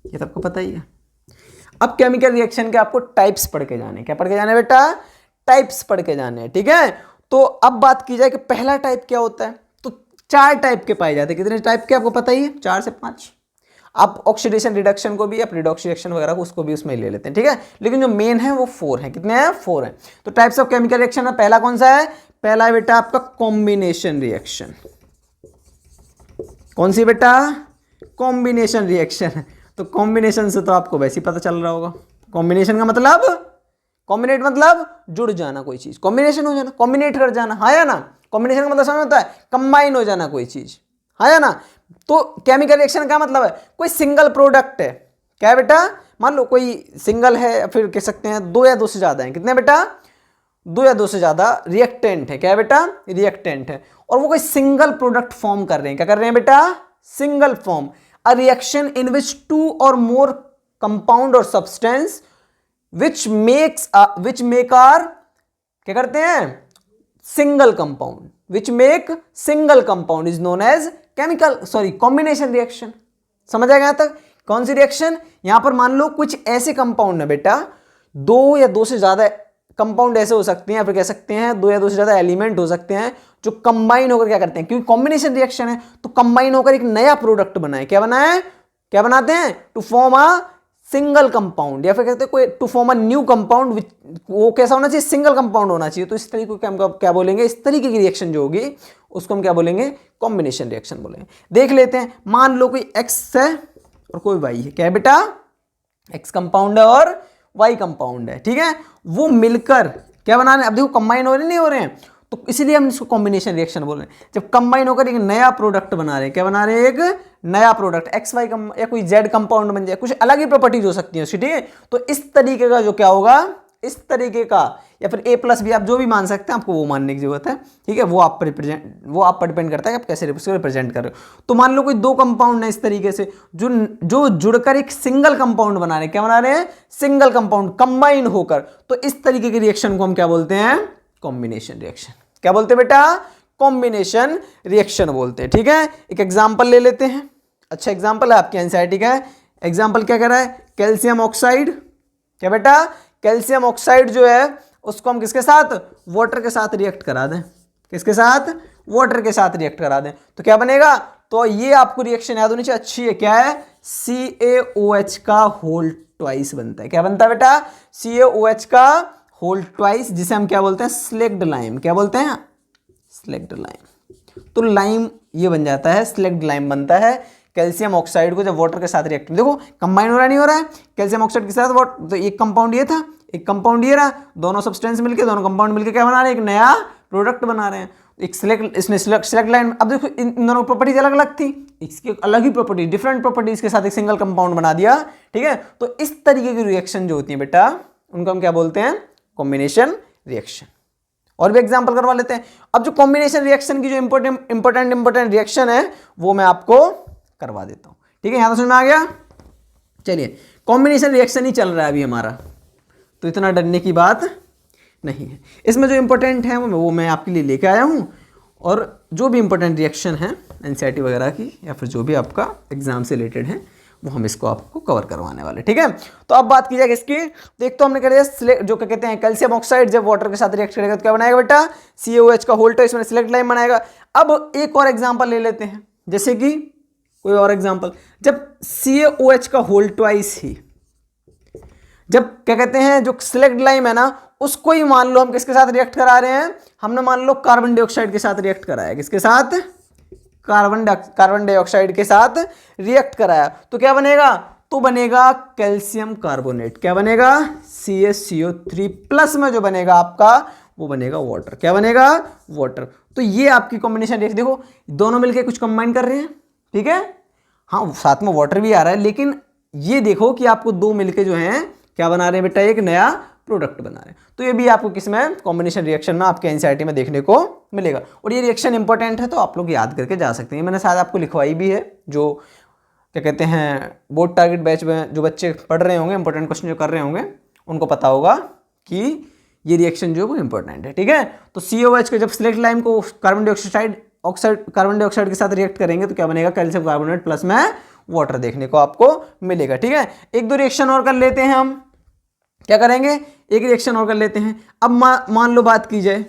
ये तो आपको पता ही है। अब केमिकल रिएक्शन के आपको टाइप्स पढ़ के जाने, क्या पढ़ के जाने बेटा, टाइप्स पढ़ के जाने हैं, ठीक है। तो अब बात की जाए कि पहला टाइप क्या होता है, तो 4 टाइप के पाए जाते हैं। कितने टाइप के आपको पता ही है, 4 से 5। आप ऑक्सीडेशन रिडक्शन को भी, रिडॉक्स रिएक्शन वगैरह को उसको भी उसमें ले लेते हैं, ठीक है। लेकिन जो मेन है वो 4 है, कितने हैं, 4 हैं। तो टाइप्स ऑफ केमिकल रिएक्शन में पहला कौन सा है, पहला है बेटा आपका कॉम्बिनेशन रिएक्शन। कौन सी बेटा, कॉम्बिनेशन रिएक्शन। तो कॉम्बिनेशन से तो आपको वैसे ही पता चल रहा होगा, कॉम्बिनेशन का मतलब, कॉम्बिनेट मतलब जुड़ जाना कोई चीज, कॉम्बिनेशन हो जाना, कॉम्बिनेट कर जाना, हाँ या ना। कॉम्बिनेशन का मतलब समझ होता है कंबाइन हो जाना कोई चीज, हाँ या ना। तो केमिकल रिएक्शन का मतलब है कोई सिंगल प्रोडक्ट है, क्या है बेटा, मान लो कोई सिंगल है, फिर कह सकते हैं दो या दो से ज्यादा है, कितने बेटा, दो या दो से ज्यादा रिएक्टेंट है, क्या है बेटा, रिएक्टेंट है, और वो कोई सिंगल प्रोडक्ट फॉर्म कर रहे हैं, क्या कर रहे हैं बेटा, single form. A reaction in which two or more compound or substance which make are, क्या करते हैं, single compound, which make single compound is known as chemical combination reaction. समझ आएगा यहां तक, कौन सी रिएक्शन, यहां पर मान लो कुछ ऐसे कंपाउंड है बेटा, दो या दो से ज्यादा कंपाउंड ऐसे हो सकते हैं, या फिर कह सकते हैं दो या दो से ज्यादा एलिमेंट हो सकते हैं जो कंबाइन होकर क्या करते हैं, क्योंकि कॉम्बिनेशन रिएक्शन है तो कंबाइन होकर एक नया प्रोडक्ट बनाए, क्या बनाए, क्या बनाते हैं, to form a single compound, या फिर कहते हैं कोई to form a new compound, वो कैसा होना चाहिए, सिंगल कंपाउंड होना चाहिए। तो इस तरीके को हम क्या बोलेंगे, इस तरीके की रिएक्शन जो होगी उसको हम क्या बोलेंगे, कॉम्बिनेशन रिएक्शन बोलेंगे। देख लेते हैं, मान लो कोई एक्स है और कोई वाई है, क्या है बेटा, एक्स कंपाउंड है और वाई कंपाउंड है, ठीक है, वो मिलकर क्या बना रहे हैं, अब देखो कंबाइन हो रहे नहीं हो रहे हैं, तो इसीलिए हम इसको कॉम्बिनेशन रिएक्शन बोल रहे हैं। जब कंबाइन होकर एक नया प्रोडक्ट बना रहे हैं, क्या बना रहे हैं, एक नया प्रोडक्ट, एक्स वाई या कोई जेड कंपाउंड बन जाए, कुछ अलग ही प्रॉपर्टीज हो सकती है उसकी, ठीक है। तो इस तरीके का जो क्या होगा, इस तरीके का, या फिर ए प्लस बी आप जो भी मान सकते हैं, आपको वो मानने की जरूरत है, ठीक है, वो आप पर डिपेंड करता है कि आप कैसे रिप्रेजेंट कर रहे हो। तो मान लो कोई दो कंपाउंड है इस तरीके से जो जुड़कर एक सिंगल कंपाउंड बना रहे हैं, क्या बना रहे हैं, सिंगल कंपाउंड कंबाइन होकर, तो इस तरीके की रिएक्शन को हम क्या बोलते हैं, कॉम्बिनेशन रिएक्शन। क्या बोलते हैं बेटा, कॉम्बिनेशन रिएक्शन बोलते हैं, ठीक है। एक एग्जांपल ले लेते हैं, अच्छा एग्जांपल है आपके एनसीईआरटी का है, एग्जांपल क्या कह रहा है, कैल्शियम ऑक्साइड, क्या बेटा, कैल्शियम ऑक्साइड जो है उसको हम किसके साथ, वाटर के साथ रिएक्ट करा दें, किसके साथ, वाटर के साथ रिएक्ट करा दें, तो क्या बनेगा, तो ये आपको रिएक्शन याद होनी चाहिए, अच्छी है, क्या है, CaOH का होल ट्वाइस बनता है, क्या बनता है बेटा, CaOH का होल ट्वाइस, जिसे हम क्या बोलते हैं, स्लेक्ड लाइम, क्या बोलते हैं, स्लेक्ड लाइम। तो लाइम ये बन जाता है, स्लेक्ड लाइम बनता है कैल्शियम ऑक्साइड को जब वाटर के साथ रिएक्ट, देखो कंबाइन हो रहा नहीं हो रहा है, कैल्शियम ऑक्साइड के साथ वाटर, तो एक कंपाउंड ये था, एक कंपाउंड ये रहा, दोनों सब्सटेंस मिलके, दोनों कंपाउंड मिलके क्या बना रहे हैं, एक नया प्रोडक्ट बना रहे हैं, एक सिलेक्ट लाइन। अब देखो इन दोनों प्रॉपर्टीज अलग अलग थी, इसकी अलग ही प्रॉपर्टी, डिफरेंट प्रॉपर्टीज के साथ एक सिंगल कंपाउंड बना दिया, ठीक है। तो इस तरीके की रिएक्शन जो होती है बेटा, उनको हम क्या बोलते हैं, कॉम्बिनेशन रिएक्शन। और भी एग्जांपल करवा लेते हैं। अब जो कॉम्बिनेशन रिएक्शन की जो इंपॉर्टेंट रिएक्शन है वो मैं आपको करवा देता हूं, ठीक है, यहां तो समझ में आ गया। चलिए, कॉम्बिनेशन रिएक्शन ही चल रहा है अभी हमारा, तो इतना डरने की बात नहीं है। इसमें जो इंपॉर्टेंट है वो मैं आपके लिए लेके आया हूं, और जो भी इंपॉर्टेंट रिएक्शन है एनसीईआरटी वगैरह की, या फिर जो भी आपका एग्जाम से रिलेटेड है, वो हम इसको आपको कवर करवाने वाले, ठीक है। तो अब बात की जाए इसकी, तो एक तो हमने कर दिया जो क्या कहते हैं, कैल्शियम ऑक्साइड जब वाटर के साथ रिएक्ट करेगा तो क्या बनाएगा बेटा, CaOH का होल ट्वाइस, इसमें सिलेक्ट लाइन बनाएगा। अब एक और एग्जांपल ले लेते हैं, जैसे कि कोई और एग्जांपल, जब CaOH का होल ट्वाइस ही, जब क्या कहते हैं, जो सिलेक्ट लाइम है ना, उसको ही मान लो हम किसके साथ रिएक्ट करा रहे हैं, हमने मान लो कार्बन डाइऑक्साइड के साथ रिएक्ट कराया, किसके साथ, कार्बन डाइऑक्साइड के साथ रिएक्ट कराया, तो क्या बनेगा, तो बनेगा कैल्शियम कार्बोनेट, क्या बनेगा, CaCO3 प्लस में जो बनेगा आपका वो बनेगा वाटर, क्या बनेगा, वाटर। तो ये आपकी कॉम्बिनेशन रिएक्शन, देखो दोनों मिलके कुछ कंबाइन कर रहे हैं, ठीक है, हाँ साथ में वाटर भी आ रहा है, लेकिन ये देखो कि आपको दो मिलके जो है क्या बना रहे हैं बेटा, एक नया प्रोडक्ट बना रहे हैं। तो ये भी आपको किसमें, कॉम्बिनेशन रिएक्शन में आपके एनसीईआरटी में देखने को मिलेगा, और ये रिएक्शन इंपॉर्टेंट है तो आप लोग याद करके जा सकते हैं। मैंने शायद आपको लिखवाई भी है, जो क्या कहते हैं बोर्ड टारगेट बैच में जो बच्चे पढ़ रहे होंगे, इंपॉर्टेंट क्वेश्चन जो कर रहे होंगे, उनको पता होगा कि ये रिएक्शन जो है वो इंपॉर्टेंट है, ठीक है। तो CaOH के जब सिलेक्ट लाइम को कार्बन डाइऑक्साइड के साथ रिएक्ट करेंगे तो क्या बनेगा, कैल्शियम कार्बोनेट प्लस में वाटर देखने को आपको मिलेगा, ठीक है। एक दो रिएक्शन और कर लेते हैं हम, क्या करेंगे, एक रिएक्शन और कर लेते हैं। अब मान लो बात की जाए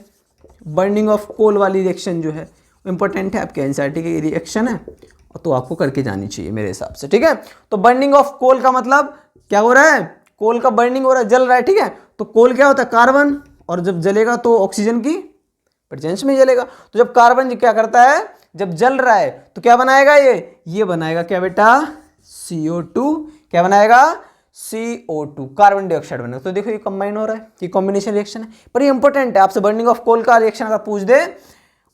बर्निंग ऑफ कोल वाली रिएक्शन जो है इंपॉर्टेंट है, आपके एनसीईआरटी की रिएक्शन है, तो आपको करके जानी चाहिए मेरे हिसाब से, ठीक है। तो बर्निंग ऑफ कोल का मतलब क्या हो रहा है, कोल का बर्निंग हो रहा है, जल रहा है, ठीक है। तो कोल क्या होता है, कार्बन, और जब जलेगा तो ऑक्सीजन की प्रेजेंस में जलेगा। तो जब कार्बन क्या करता है, जब जल रहा है तो क्या बनाएगा, ये बनाएगा क्या बेटा, CO2। क्या बनाएगा, CO2, कार्बन डाइऑक्साइड बनेगा। तो देखो ये कंबाइन हो रहा है, ये कॉम्बिनेशन रिएक्शन है। पर ये इंपॉर्टेंट है, आपसे बर्निंग ऑफ कोल का रिएक्शन अगर पूछ दे,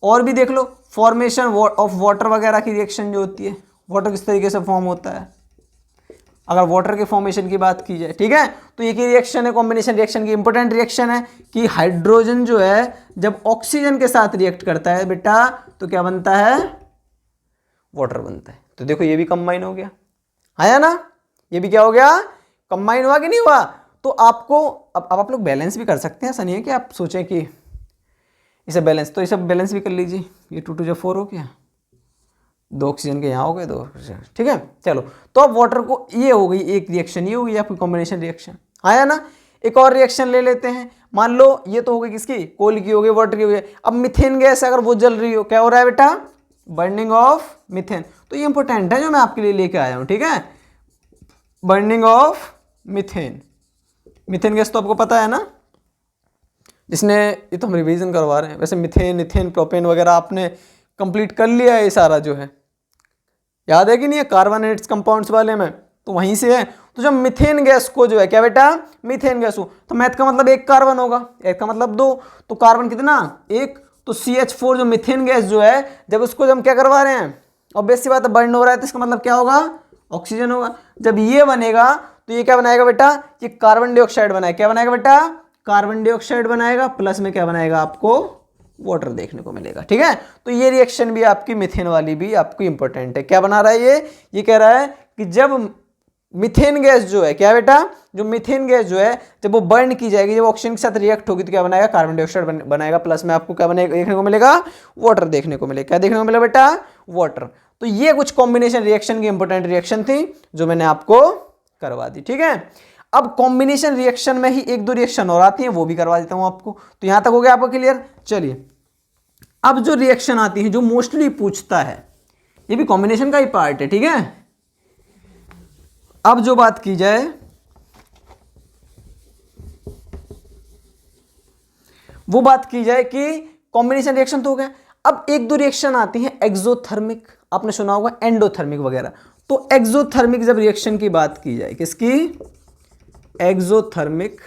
और भी देख लो फॉर्मेशन ऑफ वाटर वगैरह की रिएक्शन जो होती है, वाटर किस तरीके से फॉर्म होता है, अगर वाटर के फॉर्मेशन की बात की जाए, ठीक है। तो ये की रिएक्शन है, कॉम्बिनेशन रिएक्शन की इंपॉर्टेंट रिएक्शन है कि हाइड्रोजन जो है जब ऑक्सीजन के साथ रिएक्ट करता है बेटा तो क्या बनता है, वाटर बनता है। तो देखो ये भी कंबाइन हो गया, आया ना, ये भी क्या हो गया, कंबाइन हुआ कि नहीं हुआ। तो आपको अब आप लोग बैलेंस भी कर सकते हैं, ऐसा नहीं है कि आप सोचें कि इसे बैलेंस, तो इसे बैलेंस भी कर लीजिए। ये 2 2 4 हो गया, 2 ऑक्सीजन के यहाँ हो गए 2 ऑक्सीजन, ठीक है। चलो तो अब वाटर को, ये हो गई एक रिएक्शन, ये हो गई आपकी कॉम्बिनेशन रिएक्शन, आया ना। एक और रिएक्शन ले लेते हैं, मान लो ये तो हो गई किसकी, कोल की हो गई, वाटर की हो गई। अब मीथेन गैस अगर वो जल रही हो, क्या हो रहा है बेटा, बर्निंग ऑफ मीथेन। तो ये इंपॉर्टेंट है जो मैं आपके लिए लेके आया हूँ, ठीक है, burning of methane. Methane gas तो आपको पता है ना, जिसने, ये तो हम रिवीजन करवा रहे हैं, वैसे मीथेन, इथेन, प्रोपेन वगैरह आपने कंप्लीट कर लिया है, ये सारा जो है याद है कि नहीं है, कार्बोनेट्स कंपाउंड्स वाले में, तो वहीं से है। तो जब मीथेन गैस को जो है क्या बेटा, मीथेन गैस हो, तो मैथ का मतलब 1 कार्बन होगा, एक का मतलब 2, तो कार्बन कितना, 1, तो CH4 जो मीथेन गैस जो है, जब उसको हम क्या करवा रहे हैं, ऑब्वियस सी बात है बर्न हो रहा है, तो इसका मतलब क्या होगा, ऑक्सीजन होगा। जब ये बनेगा तो ये क्या बनाएगा बेटा, ये कार्बन डाइऑक्साइड बनाएगा, क्या बनाएगा बेटा, कार्बन डाइऑक्साइड बनाएगा, प्लस में क्या बनाएगा, आपको वाटर देखने को मिलेगा, ठीक है। तो ये रिएक्शन भी आपकी मीथेन वाली भी आपको इंपॉर्टेंट है। क्या बना रहा है ये कह रहा है कि जब मीथेन गैस जो है, क्या बेटा, जो मीथेन गैस जो है जब वो बर्न की जाएगी, जब ऑक्सीजन के साथ रिएक्ट होगी तो क्या बनाएगा, कार्बन डाइऑक्साइड बनाएगा, प्लस में आपको क्या बनेगा, देखने को मिलेगा, वाटर देखने को मिलेगा। क्या देखने को मिलेगा बेटा, वाटर। तो ये कुछ कॉम्बिनेशन रिएक्शन की इंपॉर्टेंट रिएक्शन थी जो मैंने आपको करवा दी, ठीक है। अब कॉम्बिनेशन रिएक्शन में ही 1 2 रिएक्शन और आती हैं, वो भी करवा देता हूं आपको। तो यहां तक हो गया आपको क्लियर। चलिए अब जो रिएक्शन आती है, जो मोस्टली पूछता है, ये भी कॉम्बिनेशन का ही पार्ट है, ठीक है। अब जो बात की जाए, वो बात की जाए कि कॉम्बिनेशन रिएक्शन तो हो गया। अब 1 2 रिएक्शन आती हैं एक्सोथर्मिक, आपने सुना होगा एंडोथर्मिक वगैरह। तो एक्सोथर्मिक जब रिएक्शन की बात की जाए, किसकी, एक्सोथर्मिक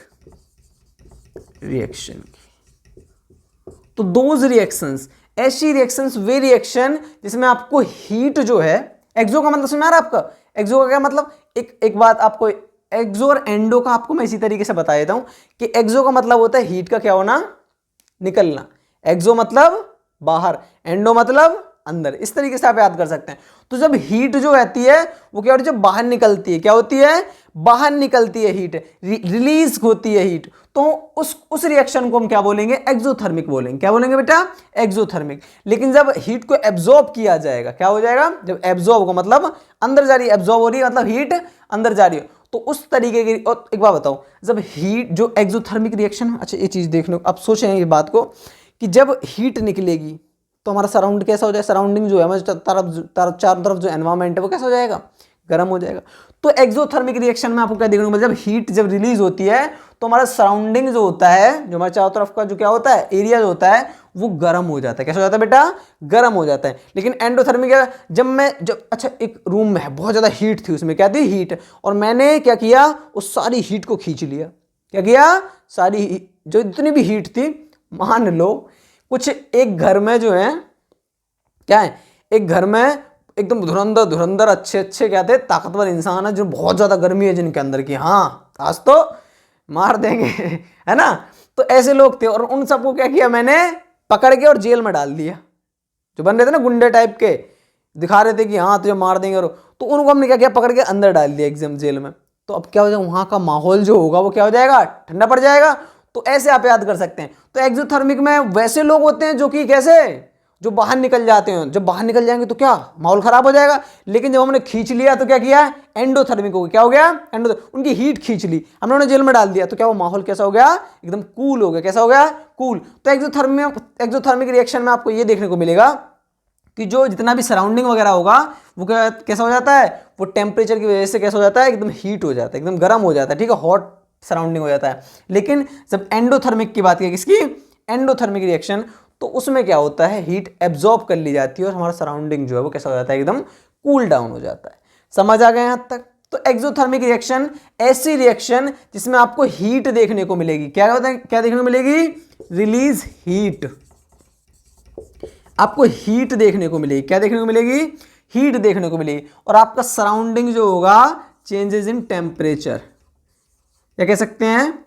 रिएक्शन की, तो दोज रिएक्शंस, ऐसी रिएक्शंस, वे रिएक्शन जिसमें आपको हीट जो है, एक्सो का मतलब समझ आ रहा है आपका, एक्सो का क्या मतलब, एक बात आपको, एक्सो और एंडो का आपको मैं इसी तरीके से बता देता हूं कि एक्सो का मतलब होता है हीट का क्या होना, निकलना। एक्सो मतलब बाहर, एंडो मतलब अंदर, इस तरीके से आप याद कर सकते हैं। तो जब हीट जो रहती है वो क्या होती है, जब बाहर निकलती है, क्या होती है, बाहर निकलती है हीट, रिलीज होती है हीट, तो उस रिएक्शन को हम क्या बोलेंगे, एक्सोथर्मिक बोलेंगे। क्या बोलेंगे बेटा, एक्सोथर्मिक। लेकिन जब हीट को एब्जॉर्ब किया जाएगा, क्या हो जाएगा, जब एब्जॉर्ब को मतलब अंदर जा रही है, एब्जॉर्ब हो रही है मतलब हीट अंदर जा रही है, तो उस तरीके की। और एक बात बताओ, जब हीट जो एक्सोथर्मिक रिएक्शन, अच्छा ये चीज देख लो, आप सोचें ये बात को कि जब हीट निकलेगी तो हमारा सराउंड कैसा हो जाए, सराउंडिंग जो है हमारे चारों तरफ जो एनवायरमेंट है वो कैसा हो जाएगा, गर्म हो जाएगा। तो एक्सोथर्मिक रिएक्शन में आपको क्या देखने को मिलता है, जब हीट जब रिलीज होती है तो हमारा सराउंडिंग जो होता है, जो हमारे चारों तरफ का जो क्या होता है, एरिया जो होता है, वो गर्म हो जाता है। कैसा हो जाता है बेटा, गर्म हो जाता है। लेकिन एंडोथर्मिक जब अच्छा एक रूम में है, बहुत ज्यादा हीट थी, उसमें क्या थी, हीट, और मैंने क्या किया, उस सारी हीट को खींच लिया। क्या किया, सारी जो जितनी भी हीट थी, मान लो कुछ एक घर में जो है, क्या है, एक घर में एकदम धुरंधर अच्छे क्या थे, ताकतवर इंसान है, जो बहुत ज्यादा गर्मी है जिनके अंदर की, हाँ आज तो मार देंगे है ना। तो ऐसे लोग थे, और उन सबको क्या किया मैंने, पकड़ के और जेल में डाल दिया। जो बन रहे थे ना गुंडे टाइप के, दिखा रहे थे कि हाँ तुझे मार देंगे, और तो उनको हमने क्या किया, पकड़ के अंदर डाल दिया एग्जाम जेल में। तो अब क्या हो जाएगा, वहां का माहौल जो होगा वो क्या हो जाएगा, ठंडा पड़ जाएगा। तो ऐसे आप याद कर सकते हैं। तो एक्सोथर्मिक में वैसे लोग होते हैं जो कि कैसे, जो बाहर निकल जाते हैं, जब बाहर निकल जाएंगे तो क्या माहौल खराब हो जाएगा। लेकिन जब हमने खींच लिया तो क्या किया, एंडोथर्मिक हो गया। क्या हो गया, उनकी हीट खींच ली, हमने उन्हें जेल में डाल दिया, तो क्या वो माहौल कैसा हो गया, एकदम कूल हो गया। कैसा हो गया, कूल। तो एक्सोथर्मिक रिएक्शन में आपको ये देखने को मिलेगा कि जो जितना भी सराउंडिंग वगैरह होगा वो कैसा हो जाता है, वो टेम्परेचर की वजह से कैसा हो जाता है, एकदम हीट हो जाता है, एकदम गर्म हो जाता है, ठीक है, हॉट सराउंडिंग हो जाता है। लेकिन जब एंडोथर्मिक की बात की, किसकी, एंडोथर्मिक रिएक्शन, तो उसमें क्या होता है, हीट एब्जॉर्ब कर ली जाती है और हमारा सराउंडिंग जो है वो कैसा हो जाता है, एकदम कूल डाउन हो जाता है। समझ आ गए यहाँ तक? तो एक्सोथर्मिक रिएक्शन ऐसी रिएक्शन जिसमें आपको हीट देखने को मिलेगी। क्या होता है, क्या देखने को मिलेगी? Release heat. आपको हीट देखने को मिलेगी। क्या देखने को मिलेगी? हीट देखने को मिलेगी। और आपका सराउंडिंग जो होगा चेंजेस इन टेम्परेचर, क्या कह सकते हैं,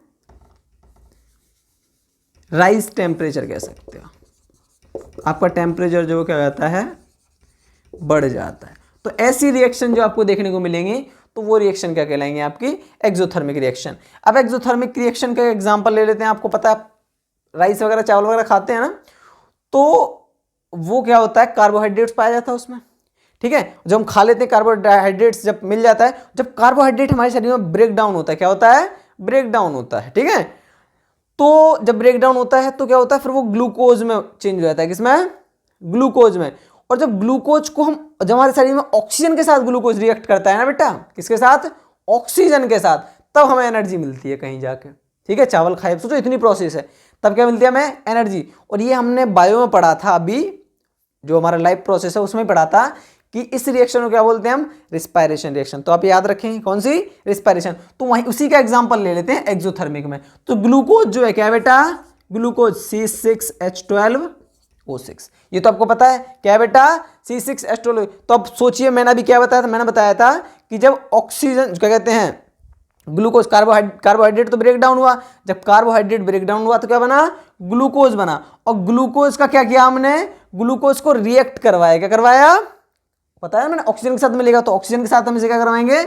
राइज टेम्परेचर कह सकते हो। आपका टेम्परेचर जो क्या हो जाता है, बढ़ जाता है। तो ऐसी रिएक्शन जो आपको देखने को मिलेंगी तो वो रिएक्शन क्या कहलाएंगे, आपकी एक्सोथर्मिक रिएक्शन। अब एक्सोथर्मिक रिएक्शन का एग्जांपल ले लेते हैं। आपको पता है राइस वगैरह चावल वगैरह खाते हैं ना, तो वो क्या होता है, कार्बोहाइड्रेट्स पाया जाता है उसमें, ठीक है। जब हम खा लेते हैं कार्बोहाइड्रेट्स जब मिल जाता है, जब कार्बोहाइड्रेट हमारे शरीर में ब्रेक डाउन होता है, क्या होता है, ब्रेक डाउन होता है, ठीक है। तो जब ब्रेक डाउन होता है तो क्या होता है, फिर वो ग्लूकोज में चेंज हो जाता है। किसमें? ग्लूकोज में। और जब ग्लूकोज को हम, जब हमारे शरीर में ऑक्सीजन के साथ ग्लूकोज रिएक्ट करता है ना बेटा, किसके साथ, ऑक्सीजन के साथ, तब हमें एनर्जी मिलती है कहीं जाके, ठीक है। चावल खाए, सोचो इतनी प्रोसेस है, तब क्या मिलती है हमें, एनर्जी। और ये हमने बायो में पढ़ा था, अभी जो हमारा लाइफ प्रोसेस है उसमें पढ़ा था कि इस रिएक्शन को क्या बोलते हैं हम, रिस्पायरेशन रिएक्शन। तो आप याद रखें कौन सी, रिस्पायरेशन। तो वहीं उसी का एग्जांपल ले लेते हैं एक्सोथर्मिक में। तो ग्लूकोज जो है क्या है बेटा, ग्लूकोज C6H12O6, ये तो आपको पता है क्या है बेटा, C6H12। तो अब सोचिए, मैंने अभी क्या बताया था, मैंने बताया था कि जब ऑक्सीजन, क्या कहते हैं, ग्लूकोज, कार्बोहाइड्रेट तो ब्रेक डाउन हुआ, जब कार्बोहाइड्रेट ब्रेक डाउन हुआ तो क्या बना, ग्लूकोज बना। और ग्लूकोज का क्या किया हमने, ग्लूकोज को रिएक्ट करवाया। क्या करवाया, पता है मैंने, ऑक्सीजन के साथ मिलेगा तो ऑक्सीजन के साथ हम इसे क्या करवाएंगे,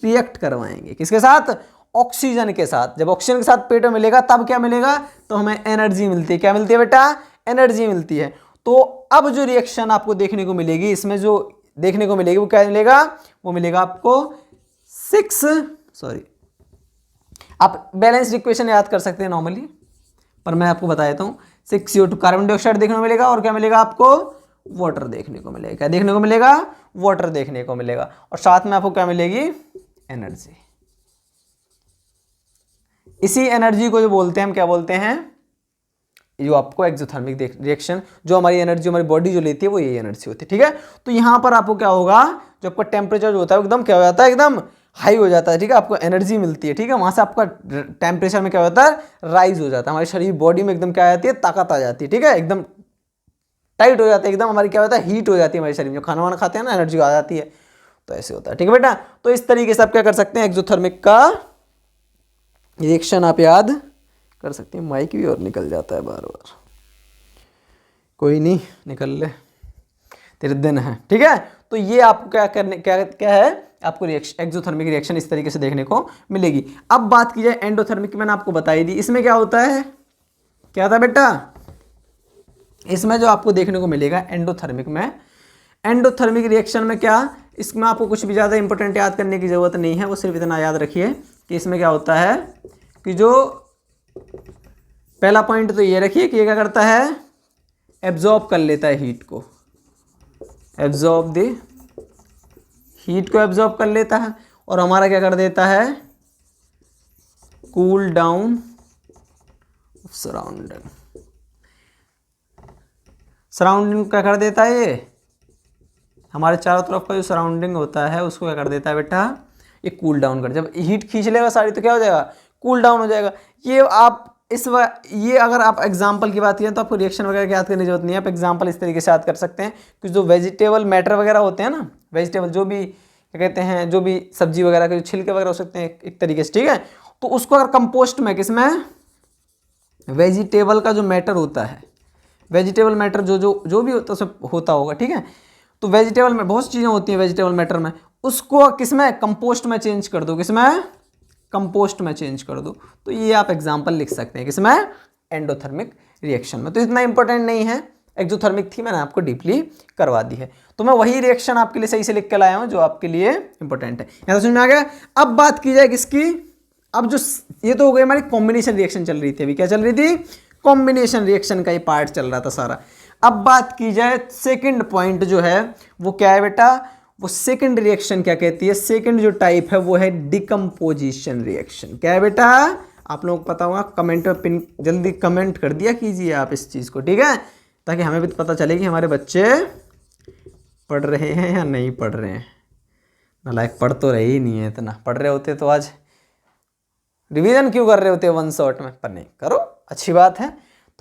रिएक्ट करवाएंगे। किसके साथ, ऑक्सीजन के साथ। जब ऑक्सीजन के साथ पेट में मिलेगा तब क्या मिलेगा, तो हमें एनर्जी मिलती है। क्या मिलती है बेटा, एनर्जी मिलती है। तो अब जो रिएक्शन आपको देखने को मिलेगी, इसमें जो देखने को मिलेगी वो क्या मिलेगा, वो मिलेगा आपको आप बैलेंस्ड इक्वेशन याद कर सकते हैं नॉर्मली, पर मैं आपको बता देता हूँ। 6CO2 कार्बन डाइऑक्साइड देखने को मिलेगा, और क्या मिलेगा आपको, वाटर देखने को मिलेगा। क्या देखने को मिलेगा, वाटर देखने को मिलेगा। और साथ में आपको क्या मिलेगी, एनर्जी। इसी एनर्जी को जो बोलते हैं हम, क्या बोलते हैं, जो आपको एक्सोथर्मिक रिएक्शन, जो हमारी एनर्जी, हमारी बॉडी जो लेती है वो यही एनर्जी होती है, ठीक है। तो यहां पर आपको क्या होगा, जो आपका टेम्परेचर जो होता है एकदम क्या हो जाता है, एकदम हाई हो जाता है, ठीक है। आपको एनर्जी मिलती है, ठीक है। वहां से आपका टेम्परेचर में क्या होता है, राइज हो जाता है। हमारे शरीर बॉडी में एकदम क्या आ जाती है, ताकत आ जाती है, ठीक है। एकदम टाइट हो जाता है, एकदम हमारी क्या होता है, हीट हो जाती है हमारे शरीर में। खाना वाना खाते हैं ना, एनर्जी आ जाती है, तो ऐसे होता है, ठीक है बेटा। तो इस तरीके से आप क्या कर सकते हैं, एक्सोथर्मिक का रिएक्शन आप याद कर सकते हैं। माइक भी और निकल जाता है बार बार, कोई नहीं, निकल ले, तेरे दिन है, ठीक है। तो ये आपको क्या है, आपको रिएक्शन, एक्सोथर्मिक रिएक्शन इस तरीके से देखने को मिलेगी। अब बात की जाए एंडोथर्मिक, मैंने आपको बताई दी। इसमें क्या होता है, क्या था बेटा, इसमें जो आपको देखने को मिलेगा एंडोथर्मिक में, एंडोथर्मिक रिएक्शन में क्या, इसमें आपको कुछ भी ज़्यादा इंपॉर्टेंट याद करने की ज़रूरत नहीं है। वो सिर्फ इतना याद रखिए कि इसमें क्या होता है कि जो पहला पॉइंट तो ये रखिए कि ये क्या करता है, एब्जॉर्ब कर लेता है हीट को, एब्जॉर्ब द हीट को एब्जॉर्ब कर लेता है, और हमारा क्या कर देता है, कूल डाउन सराउंडिंग। सराउंडिंग क्या कर देता है, ये हमारे चारों तरफ का जो सराउंडिंग होता है उसको क्या कर देता है बेटा, ये कूल डाउन कर। जब हीट खींच लेगा सारी तो क्या हो जाएगा, कूल डाउन हो जाएगा। ये आप ये अगर आप एग्जाम्पल की बात करें तो आपको रिएक्शन वगैरह याद करने की जरूरत नहीं है। आप एग्जाम्पल इस तरीके से याद कर सकते हैं कि जो वेजिटेबल मैटर वगैरह होते हैं ना, वेजिटेबल जो भी क्या कहते हैं, जो भी सब्जी वगैरह के जो छिलके वगैरह हो सकते हैं एक तरीके से, ठीक है। तो उसको अगर कंपोस्ट में, किसमें, वेजिटेबल का जो मैटर होता है, वेजिटेबल मैटर जो भी होता है सब होता होगा, ठीक है। तो वेजिटेबल में बहुत सी चीज़ें होती हैं वेजिटेबल मैटर में, उसको किसमें, कंपोस्ट में चेंज कर दो, किसमें, कंपोस्ट में चेंज कर दो। तो ये आप एग्जांपल लिख सकते हैं किसमें, एंडोथर्मिक रिएक्शन में। तो इतना इंपॉर्टेंट नहीं है, एक्सोथर्मिक थी, मैंने आपको डीपली करवा दी है। तो मैं वही रिएक्शन आपके लिए सही से लिख के लाया हूँ जो आपके लिए इंपॉर्टेंट है। यहाँ तो समझ में आ गया। अब बात की जाए किसकी, अब जो ये तो हो गई हमारी कॉम्बिनेशन रिएक्शन चल रही थी, अभी क्या चल रही थी, कॉम्बिनेशन रिएक्शन का ये पार्ट चल रहा था सारा। अब बात की जाए सेकंड पॉइंट जो है वो क्या है बेटा, वो सेकंड रिएक्शन क्या कहती है, सेकंड जो टाइप है वो है डिकम्पोजिशन रिएक्शन। क्या है बेटा, आप लोगों को पता होगा, कमेंट में पिन जल्दी कमेंट कर दिया कीजिए आप इस चीज़ को, ठीक है। ताकि हमें भी पता चले कि हमारे बच्चे पढ़ रहे हैं या नहीं पढ़ रहे हैं। नालायक पढ़ तो रहे ही नहीं है, इतना पढ़ रहे होते तो आज रिवीजन क्यों कर रहे होते वन शॉट में, पर नहीं करो, अच्छी बात है।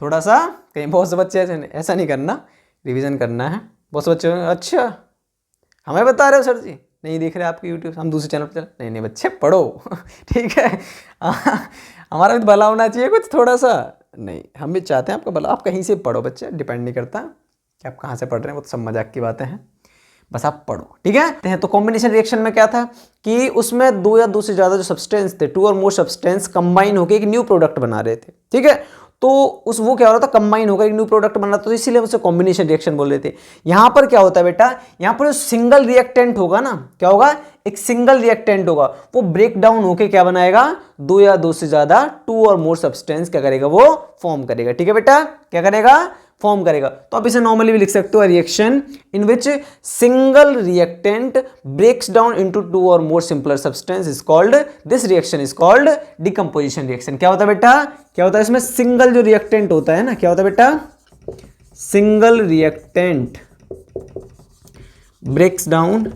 थोड़ा सा कहीं बहुत से बच्चे ऐसा नहीं करना, रिवीजन करना है। बहुत से बच्चे अच्छा हमें बता रहे हो सर जी, नहीं देख रहे आपकी यूट्यूब, हम दूसरे चैनल पर चल, नहीं नहीं बच्चे पढ़ो ठीक है हमारा भी भला होना चाहिए कुछ थोड़ा सा, नहीं हम भी चाहते हैं आपका भला। आप कहीं से पढ़ो बच्चे, डिपेंड नहीं करता कि आप कहाँ से पढ़ रहे हैं, वो तो सब मजाक की बातें हैं, बस आप पढ़ो, ठीक है। तो कॉम्बिनेशन रिएक्शन में क्या था कि उसमें दो या दो से ज़्यादा जो सब्सटेंस थे, to or more substance combine होकर एक न्यू प्रोडक्ट बना रहे थे, ठीक है। तो वो क्या हो रहा था, कंबाइन होकर एक न्यू प्रोडक्ट बन रहा था, तो इसीलिए उसे कॉम्बिनेशन रिएक्शन बोल रहे थे। यहाँ पर क्या होता है बेटा, यहाँ पर जो सिंगल रिएक्टेंट होगा ना, क्या होगा, एक सिंगल रिएक्टेंट होगा, वो ब्रेक डाउन होकर क्या बनाएगा, दो या दो से ज्यादा टू और मोर सब्सटेंस क्या करेगा, वो फॉर्म करेगा, ठीक है बेटा, क्या करेगा, फॉर्म करेगा। तो आप इसे नॉर्मली भी लिख सकते हो, reaction in which single reactant breaks down into two or more simpler substance is called, this reaction is called decomposition reaction. क्या होता है बेटा, क्या होता है इसमें, सिंगल जो रिएक्टेंट होता है ना, क्या होता है बेटा, single reactant breaks down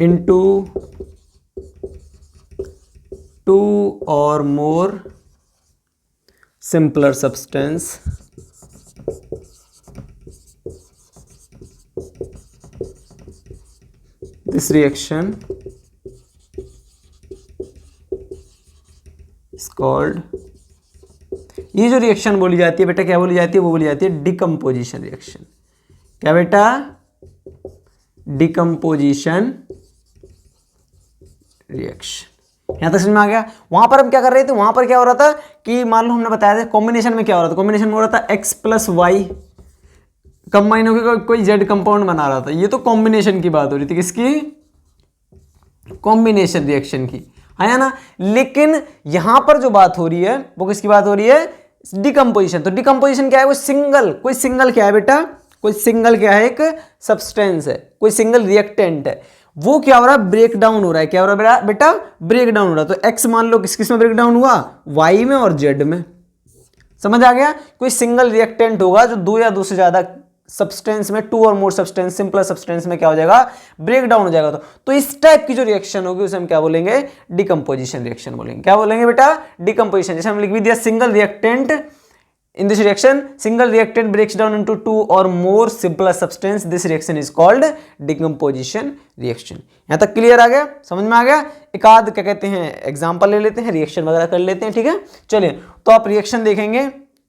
into two or more simpler substance this reaction is called, ये जो रिएक्शन बोली जाती है बेटा, क्या बोली जाती है, वो बोली जाती है डिकम्पोजिशन रिएक्शन। क्या बेटा, डिकम्पोजिशन रिएक्शन। यहां तक समझ में आ गया। वहां पर हम क्या कर रहे थे, वहां पर क्या हो रहा था कि मान लो हमने बताया था कॉम्बिनेशन में क्या हो रहा था, कॉम्बिनेशन में हो रहा था x प्लस वाई कंबाइन होकर कोई z कंपाउंड बना रहा था। ये तो कॉम्बिनेशन की बात हो रही थी, किसकी, कॉम्बिनेशन रिएक्शन की, है ना। लेकिन यहां पर जो बात हो रही है वो किसकी बात हो रही है, डिकम्पोजिशन। तो डिकम्पोजिशन क्या है, वो सिंगल, कोई सिंगल क्या है बेटा, कोई सिंगल क्या है, एक सब्सटेंस है, कोई सिंगल रिएक्टेंट है, वो क्या हो रहा है, ब्रेक डाउन हो रहा है। क्या हो रहा है बेटा, ब्रेक डाउन हो रहा है। तो x मान लो किस किस में ब्रेक डाउन हुआ, y में और z में। समझ आ गया, कोई सिंगल रिएक्टेंट होगा जो दो या दो से ज्यादा सब्सटेंस में, to or more substance, simpler substance में क्या हो जाएगा, ब्रेक डाउन हो जाएगा। तो इस टाइप की जो रिएक्शन होगी उसे हम क्या बोलेंगे, डिकम्पोजिशन रिएक्शन बोलेंगे। क्या बोलेंगे बेटा, डिकम्पोजिशन। जैसे हमने लिख भी दिया, single reactant in this reaction single reactant breaks down into two or more simpler substance, this reaction is called decomposition reaction। यहां तक क्लियर आ गया, समझ में आ गया। एक आध क्या कहते हैं एग्जांपल ले लेते हैं, रिएक्शन वगैरह कर लेते हैं, ठीक है। चलिए तो आप रिएक्शन देखेंगे,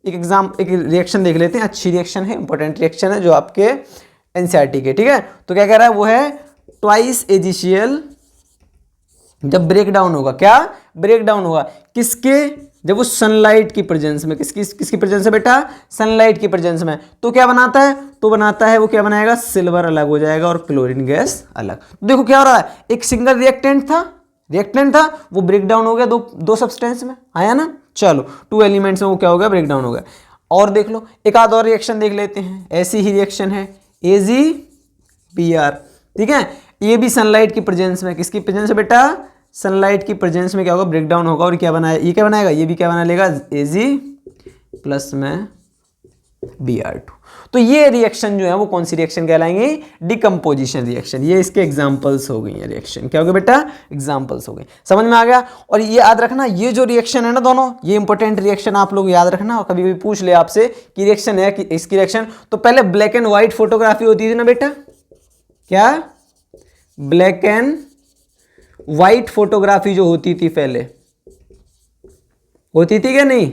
एक रिएक्शन देख लेते हैं, अच्छी रिएक्शन है, इंपॉर्टेंट रिएक्शन है जो आपके एनसीईआरटी के, ठीक है। तो क्या कह रहा है, वो है ट्वाइस AgCl जब ब्रेक डाउन होगा, क्या ब्रेक डाउन होगा, किसके, जब वो सनलाइट की प्रेजेंस में, किसकी प्रेजेंस है बेटा, सनलाइट की प्रेजेंस में। तो क्या बनाता है, तो बनाता है वो क्या बनाएगा, सिल्वर अलग हो जाएगा और क्लोरीन गैस अलग। तो देखो क्या हो रहा है, एक सिंगल रिएक्टेंट था वो ब्रेक डाउन हो गया दो सब्सटेंस में, आया ना। चलो टू एलिमेंट्स में वो क्या हो गया, ब्रेक डाउन हो गया। और देख लो एक आध और रिएक्शन देख लेते हैं, ऐसी ही रिएक्शन है AgBr, ठीक है। ये भी सनलाइट की प्रेजेंस में, किसकी प्रेजेंस है बेटा, सनलाइट की प्रेजेंस में क्या होगा, ब्रेक डाउन होगा और क्या बनाया, ये क्या बनाएगा, ये भी क्या बना लेगा, Ag प्लस में Br2। तो ये रिएक्शन जो है वो कौन सी रिएक्शन कहलाएंगे, डिकम्पोजिशन रिएक्शन। ये इसके एग्जांपल्स हो गई है रिएक्शन, क्या हो गया बेटा, एग्जांपल्स हो गए, समझ में आ गया। और ये याद रखना, ये जो रिएक्शन है ना दोनों, ये इंपॉर्टेंट रिएक्शन आप लोग याद रखना। और कभी भी पूछ ले आपसे कि रिएक्शन है कि इसकी रिएक्शन, तो पहले ब्लैक एंड व्हाइट फोटोग्राफी होती थी ना बेटा, क्या ब्लैक एंड व्हाइट फोटोग्राफी जो होती थी पहले, होती थी क्या नहीं,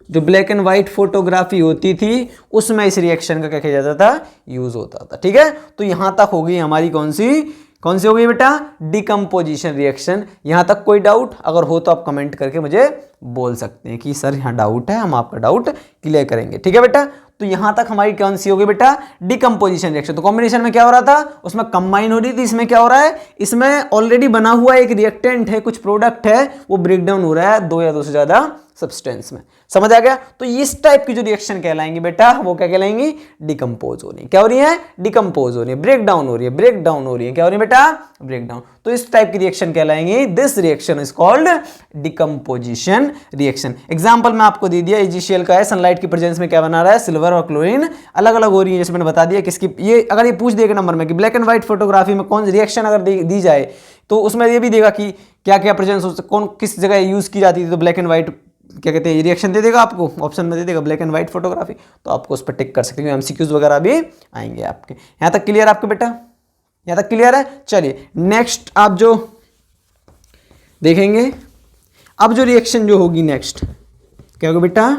जो ब्लैक एंड व्हाइट फोटोग्राफी होती थी उसमें इस रिएक्शन का क्या किया जाता था, यूज होता था, ठीक है। तो यहां तक हो गई हमारी कौन सी हो गई बेटा, डिकम्पोजिशन रिएक्शन। यहां तक कोई डाउट अगर हो तो आप कमेंट करके मुझे बोल सकते हैं कि सर यहाँ डाउट है, हम आपका डाउट क्लियर करेंगे, ठीक है बेटा। तो यहां तक हमारी कौन सी हो गई बेटा, डिकम्पोजिशन रिएक्शन। तो कॉम्बिनेशन में क्या हो रहा था, उसमें कंबाइन हो रही थी, इसमें क्या हो रहा है, इसमें ऑलरेडी बना हुआ एक रिएक्टेंट है, कुछ प्रोडक्ट है, वो ब्रेक डाउन हो रहा है दो या दो से ज्यादा सब्सटेंस में। समझ आ गया? तो इस टाइप की जो रिएक्शन कहलाएंगी बेटा वो क्या कहलाएंगी? डिकम्पोज हो रही है। क्या हो रही है? डिकम्पोज हो रही है, ब्रेक डाउन हो रही है, ब्रेक डाउन हो रही है। क्या हो रही है बेटा? Break down. तो इस टाइप की रिएक्शन कहलाएंगी, this reaction is called decomposition reaction. Example मैं आपको दे दिया, AgCl का है, सनलाइट की प्रेजेंस में क्या बना रहा है? सिल्वर और क्लोरीन अलग अलग हो रही है, जैसे मैंने बता दिया। किसकी ये अगर ये पूछ देगा नंबर में कि ब्लैक एंड व्हाइट फोटोग्राफी में कौन सी रिएक्शन अगर दी जाए तो उसमें ये भी देगा कि क्या क्या प्रेजेंस कौन किस जगह यूज की जाती थी, तो ब्लैक एंड व्हाइट क्या कहते हैं रिएक्शन दे देगा आपको, ऑप्शन में दे देगा ब्लैक एंड व्हाइट फोटोग्राफी, तो आपको उस पर टिक कर सकते हैं। MCQs वगैरह भी आएंगे आपके। यहाँ तक क्लियर आपके बेटा? यहाँ तक क्लियर है? चलिए नेक्स्ट आप जो देखेंगे, अब जो रिएक्शन जो होगी नेक्स्ट क्या होगा बेटा?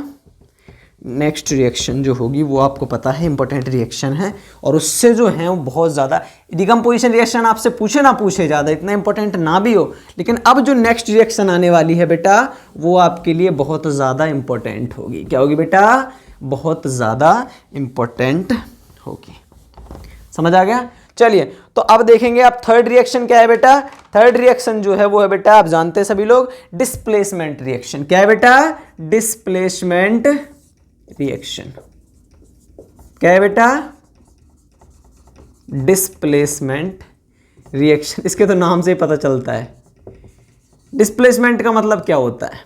नेक्स्ट रिएक्शन जो होगी वो आपको पता है इंपॉर्टेंट रिएक्शन है, और उससे जो है वो बहुत ज़्यादा डिकम्पोजिशन रिएक्शन आपसे पूछे ना पूछे ज़्यादा इतना इंपॉर्टेंट ना भी हो, लेकिन अब जो नेक्स्ट रिएक्शन आने वाली है बेटा वो आपके लिए बहुत ज़्यादा इंपॉर्टेंट होगी। क्या होगी बेटा? बहुत ज़्यादा इंपॉर्टेंट होगी। समझ आ गया? चलिए तो अब देखेंगे आप थर्ड रिएक्शन क्या है बेटा? थर्ड रिएक्शन जो है वो है बेटा, आप जानते हैं सभी लोग, डिस्प्लेसमेंट रिएक्शन। क्या है बेटा? Displacement reaction. क्या है बेटा? Displacement reaction. इसके तो नाम से ही पता चलता है डिस्प्लेसमेंट का मतलब क्या होता है।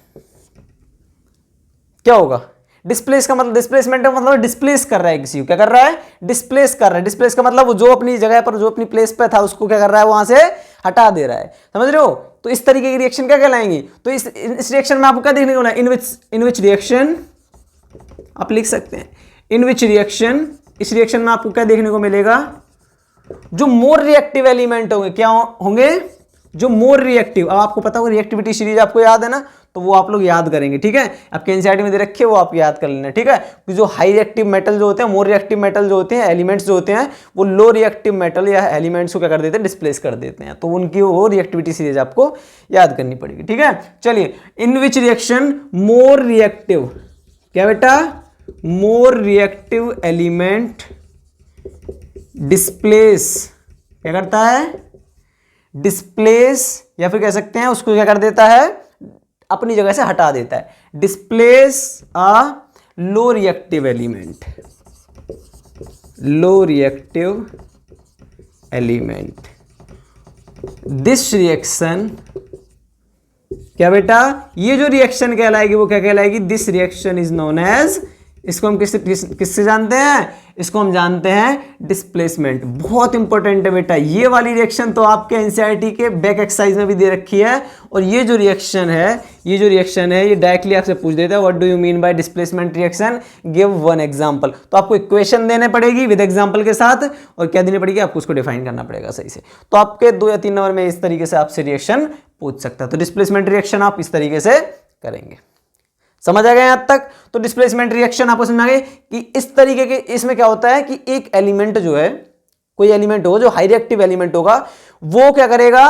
क्या होगा? डिस्प्लेस का मतलब, डिस्प्लेसमेंट का मतलब डिस्प्लेस कर रहा है किसी को। क्या कर रहा है? डिस्प्लेस कर रहा है। डिस्प्लेस का मतलब वो जो अपनी जगह पर, जो अपनी प्लेस पे था उसको क्या कर रहा है? वहां से हटा दे रहा है। समझ रहे हो? तो इस तरीके की रिएक्शन क्या कहलाएंगी? तो इस रिएक्शन में आपको क्या देखने को मिला? इन विच रिएक्शन आप लिख सकते हैं, इन विच रिएक्शन, इस रिएक्शन में आपको क्या देखने को मिलेगा? जो मोर रिएक्टिव एलिमेंट होंगे, क्या होंगे? जो मोर रिएक्टिव। अब आपको पता होगा रिएक्टिविटी सीरीज आपको याद है ना, तो वो आप लोग याद करेंगे। ठीक है, आपके एनसीईआरटी में दे रखे वो आप याद कर लेना। ठीक है, जो हाई रिएक्टिव मेटल जो होते हैं, मोर रिएक्टिव मेटल जो होते हैं, एलिमेंट्स जो होते हैं, वो लो रिएक्टिव मेटल या एलिमेंट्स को क्या कर देते हैं? डिस्प्लेस कर देते हैं। तो उनकी वो रिएक्टिविटी सीरीज आपको याद करनी पड़ेगी। ठीक है, चलिए इन विच रिएक्शन मोर रिएक्टिव, क्या बेटा? मोर रिएक्टिव एलिमेंट डिस्प्लेस, क्या करता है? डिस्प्लेस, या फिर कह सकते हैं उसको क्या कर देता है? अपनी जगह से हटा देता है। Displace a low reactive element, low reactive element. This reaction, क्या बेटा? ये जो रिएक्शन कहलाएगी वो क्या कहलाएगी? This reaction is known as, इसको हम किससे जानते हैं? इसको हम जानते हैं डिस्प्लेसमेंट। बहुत इंपॉर्टेंट है बेटा ये वाली रिएक्शन, तो आपके एनसीईआरटी के बैक एक्सरसाइज में भी दे रखी है। और ये जो रिएक्शन है, ये डायरेक्टली आपसे पूछ देता है what do you mean by displacement reaction, give one example. तो आपको इक्वेशन देने पड़ेगी विद एग्जांपल के साथ, और क्या देनी पड़ेगी? आपको उसको डिफाइन करना पड़ेगा सही से। तो आपके 2 या 3 नंबर में इस तरीके से आपसे रिएक्शन पूछ सकता है। तो डिस्प्लेसमेंट रिएक्शन आप इस तरीके से करेंगे। समझ आ गया यहां तक? तो डिस्प्लेसमेंट रिएक्शन आपको समझ आ गई कि इस तरीके के, इसमें क्या होता है कि एक एलिमेंट जो है, कोई एलिमेंट हो जो हाई रिएक्टिव एलिमेंट होगा, वो क्या करेगा?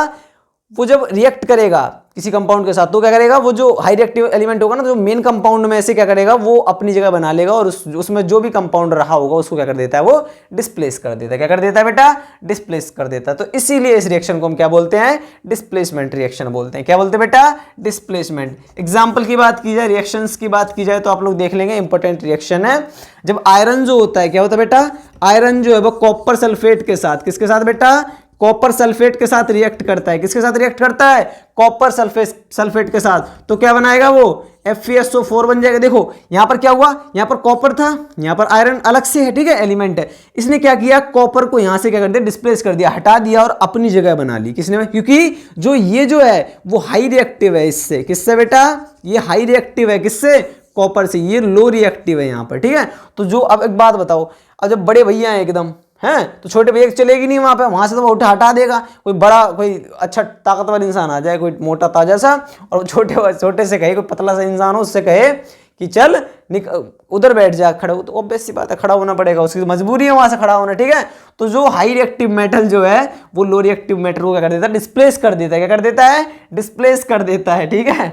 वो जब रिएक्ट करेगा किसी कंपाउंड के साथ तो क्या करेगा? वो जो हाई रिएक्टिव एलिमेंट होगा ना, जो मेन कंपाउंड में से क्या करेगा? वो अपनी जगह बना लेगा, और उसमें जो भी कंपाउंड रहा होगा उसको क्या कर देता है? वो डिस्प्लेस कर देता है। क्या कर देता है बेटा? डिस्प्लेस कर देता है। तो इसीलिए इस रिएक्शन को हम क्या बोलते हैं? डिस्प्लेसमेंट रिएक्शन बोलते हैं। क्या बोलते हैं बेटा? डिस्प्लेसमेंट। एग्जाम्पल की बात की जाए, रिएक्शंस की बात की जाए, तो आप लोग देख लेंगे इंपॉर्टेंट रिएक्शन है। जब आयरन जो होता है, क्या होता है बेटा? आयरन जो है वो कॉपर सल्फेट के साथ, किसके साथ बेटा? कॉपर सल्फेट के साथ रिएक्ट करता है। किसके साथ रिएक्ट करता है? कॉपर सल्फेट के साथ। तो क्या बनाएगा वो? FeSO4 बन जाएगा। देखो यहां पर क्या हुआ? यहां पर कॉपर था, यहां पर आयरन अलग से है। ठीक है, एलिमेंट है। इसने क्या किया? कॉपर को यहां से क्या कर दिया? डिस्प्लेस कर दिया, हटा दिया, और अपनी जगह बना ली। किसने? क्योंकि जो ये जो है वो हाई रिएक्टिव है इससे। किससे बेटा? ये हाई रिएक्टिव है। किससे? कॉपर से। ये लो रिएक्टिव है यहां पर। ठीक है, तो जो, अब एक बात बताओ, अब जब बड़े भैया हैं एकदम हैं, तो छोटे भैया चलेगी नहीं वहां पे, वहां से तो वो हटा देगा। कोई बड़ा, कोई अच्छा ताकतवर इंसान आ जाए, कोई मोटा ताजा सा, और छोटे से कहे, कोई पतला सा इंसान हो, उससे कहे कि चल उधर बैठ जा, खड़ा हो, तो ऑब्वियस सी बात है खड़ा होना पड़ेगा, उसकी मजबूरी है वहां से खड़ा होना। ठीक है, तो जो हाई रिएक्टिव मेटल जो है वो लो रिएक्टिव मेटल को क्या कर देता है? डिस्प्लेस कर देता है। क्या कर देता है? डिस्प्लेस कर देता है। ठीक है,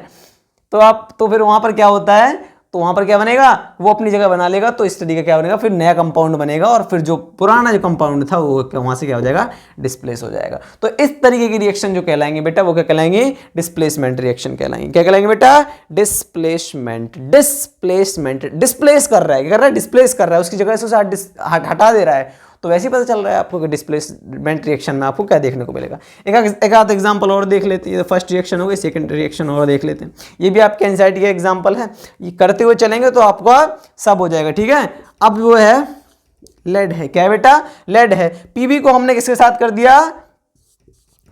तो फिर वहां पर क्या होता है? तो वहां पर क्या बनेगा, वो अपनी जगह बना लेगा। तो इस तरीके क्या बनेगा, फिर नया कंपाउंड बनेगा और फिर जो पुराना जो कंपाउंड था वो वहां से क्या हो जाएगा, डिस्प्लेस हो जाएगा। तो इस तरीके की रिएक्शन जो कहलाएंगे बेटा वो क्या कहलाएंगे, डिस्प्लेसमेंट रिएक्शन कहलाएंगे। क्या कहलाएंगे बेटा, डिस्प्लेसमेंट। डिस्प्लेसमेंट, डिस्प्लेस कर रहा है, क्या कर रहा है, डिस्प्लेस कर रहा है, उसकी जगह से उसे हटा दे रहा है। तो वैसे ही पता चल रहा है आपको कि डिस्प्लेसमेंट रिएक्शन में आपको क्या देखने को मिलेगा। एक आध एग्जांपल और देख लेते हैं। फर्स्ट रिएक्शन हो गई, सेकंड रिएक्शन और देख लेते हैं। ये भी आपके एनसीईआरटी का एग्जांपल है, ये करते हुए चलेंगे तो आपका सब हो जाएगा, ठीक है। अब वो है लेड है, क्या है बेटा, लेड है। पीबी को हमने किसके साथ कर दिया,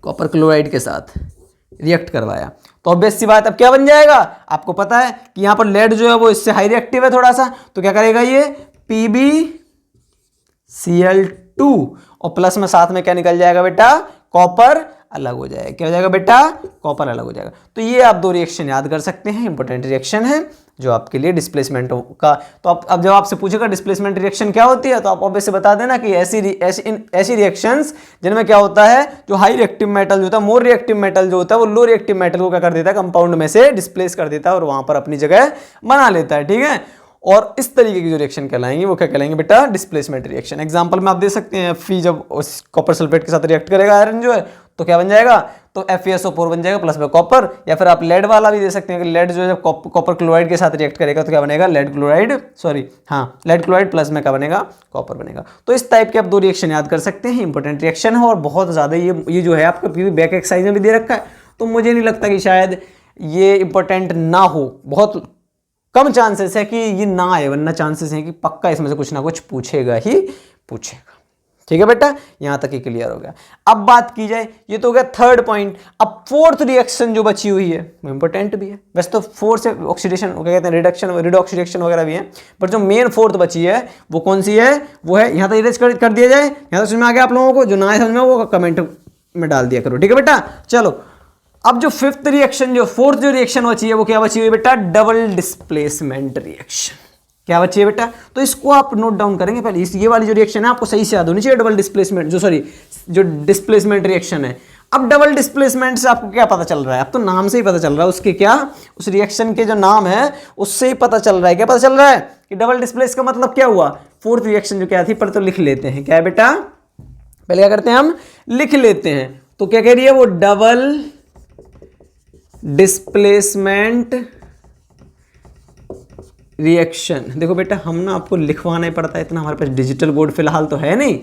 कॉपर क्लोराइड के साथ रिएक्ट करवाया, तो ऑब्वियस सी बात अब क्या बन जाएगा, आपको पता है कि यहां पर लेड जो है वो इससे हाई रिएक्टिव है थोड़ा सा, तो क्या करेगा ये PbCl2 और प्लस में साथ में क्या निकल जाएगा बेटा, कॉपर अलग हो जाएगा। क्या हो जाएगा बेटा, कॉपर अलग हो जाएगा। तो ये आप दो रिएक्शन याद कर सकते हैं, इंपॉर्टेंट रिएक्शन है जो आपके लिए डिस्प्लेसमेंट का। तो अब जब आपसे पूछेगा डिस्प्लेसमेंट रिएक्शन क्या होती है, तो आप ऑब्वियसली बता देना कि ऐसी रिएक्शंस जिनमें क्या होता है, जो हाई रिएक्टिव मेटल जो होता है, मोर रिएक्टिव मेटल जो होता है, वो लो रिएक्टिव मेटल को क्या कर देता है, कंपाउंड में से डिस्प्लेस कर देता है और वहां पर अपनी जगह बना लेता है, ठीक है। और इस तरीके की जो रिएक्शन कहलाएंगे वो क्या कहलाएंगे बेटा, डिस्प्लेसमेंट रिएक्शन। एग्जांपल में आप दे सकते हैं, Fe जब उस कॉपर सल्फेट के साथ रिएक्ट करेगा आयरन जो है, तो क्या बन जाएगा, तो FeSO4 बन जाएगा प्लस में कॉपर। या फिर आप लेड वाला भी दे सकते हैं कि लेड जो है कॉपर क्लोराइड के साथ रिएक्ट करेगा तो क्या बनेगा, lead chloride, lead chloride plus में क्या बनेगा, कॉपर बनेगा। तो इस टाइप के आप दो रिएक्शन याद कर सकते हैं, इंपॉर्टेंट रिएक्शन है और बहुत ज्यादा ये जो है आपका पीवी बैक एक्सरसाइज में भी दे रखा है। तो मुझे नहीं लगता कि शायद ये इंपॉर्टेंट ना हो, बहुत कम चांसेस है कि ये ना आए, वरना चांसेस हैं कि पक्का इसमें से कुछ ना कुछ पूछेगा ही पूछेगा। ठीक है बेटा, यहां तक ही क्लियर हो गया। अब बात की जाए, ये तो हो गया थर्ड पॉइंट। अब फोर्थ रिएक्शन जो बची हुई है वो इंपॉर्टेंट भी है। वैसे तो फोर्थ से ऑक्सीडेशन क्या कहते हैं, रिडक्शन, रिडॉक्स रिएक्शन वगैरह भी है, पर जो मेन फोर्थ बची है वो कौन सी है, वो है, यहां तक इरेज कर दिया जाए। यहां तक समझ में आ गया आप लोगों को, जो ना है समझ में वो कमेंट में डाल दिया करो, ठीक है बेटा। चलो अब जो फिफ्थ रिएक्शन, जो फोर्थ जो रिएक्शन बची है वो क्या बची हुई है बेटा, डबल डिस्प्लेसमेंट रिएक्शन। क्या बची है बेटा, तो इसको आप नोट डाउन करेंगे पहले। ये वाली जो रिएक्शन है आपको सही से याद होनी चाहिए, डबल डिस्प्लेसमेंट जो डिस्प्लेसमेंट रिएक्शन है। अब डबल डिस्प्लेसमेंट से आपको क्या पता चल रहा है, अब तो नाम से ही पता चल रहा है, उसके क्या, उस रिएक्शन के जो नाम है उससे ही पता चल रहा है। क्या पता चल रहा है कि डबल डिस्प्लेस का मतलब क्या हुआ, फोर्थ रिएक्शन जो क्या थी, पर तो लिख लेते हैं। क्या है बेटा, पहले क्या करते हैं हम, लिख लेते हैं। तो क्या कह रही है वो, डबल डिस्प्लेसमेंट रिएक्शन। देखो बेटा, हम ना आपको लिखवाना ही पड़ता है, इतना हमारे पास डिजिटल बोर्ड फिलहाल तो है नहीं,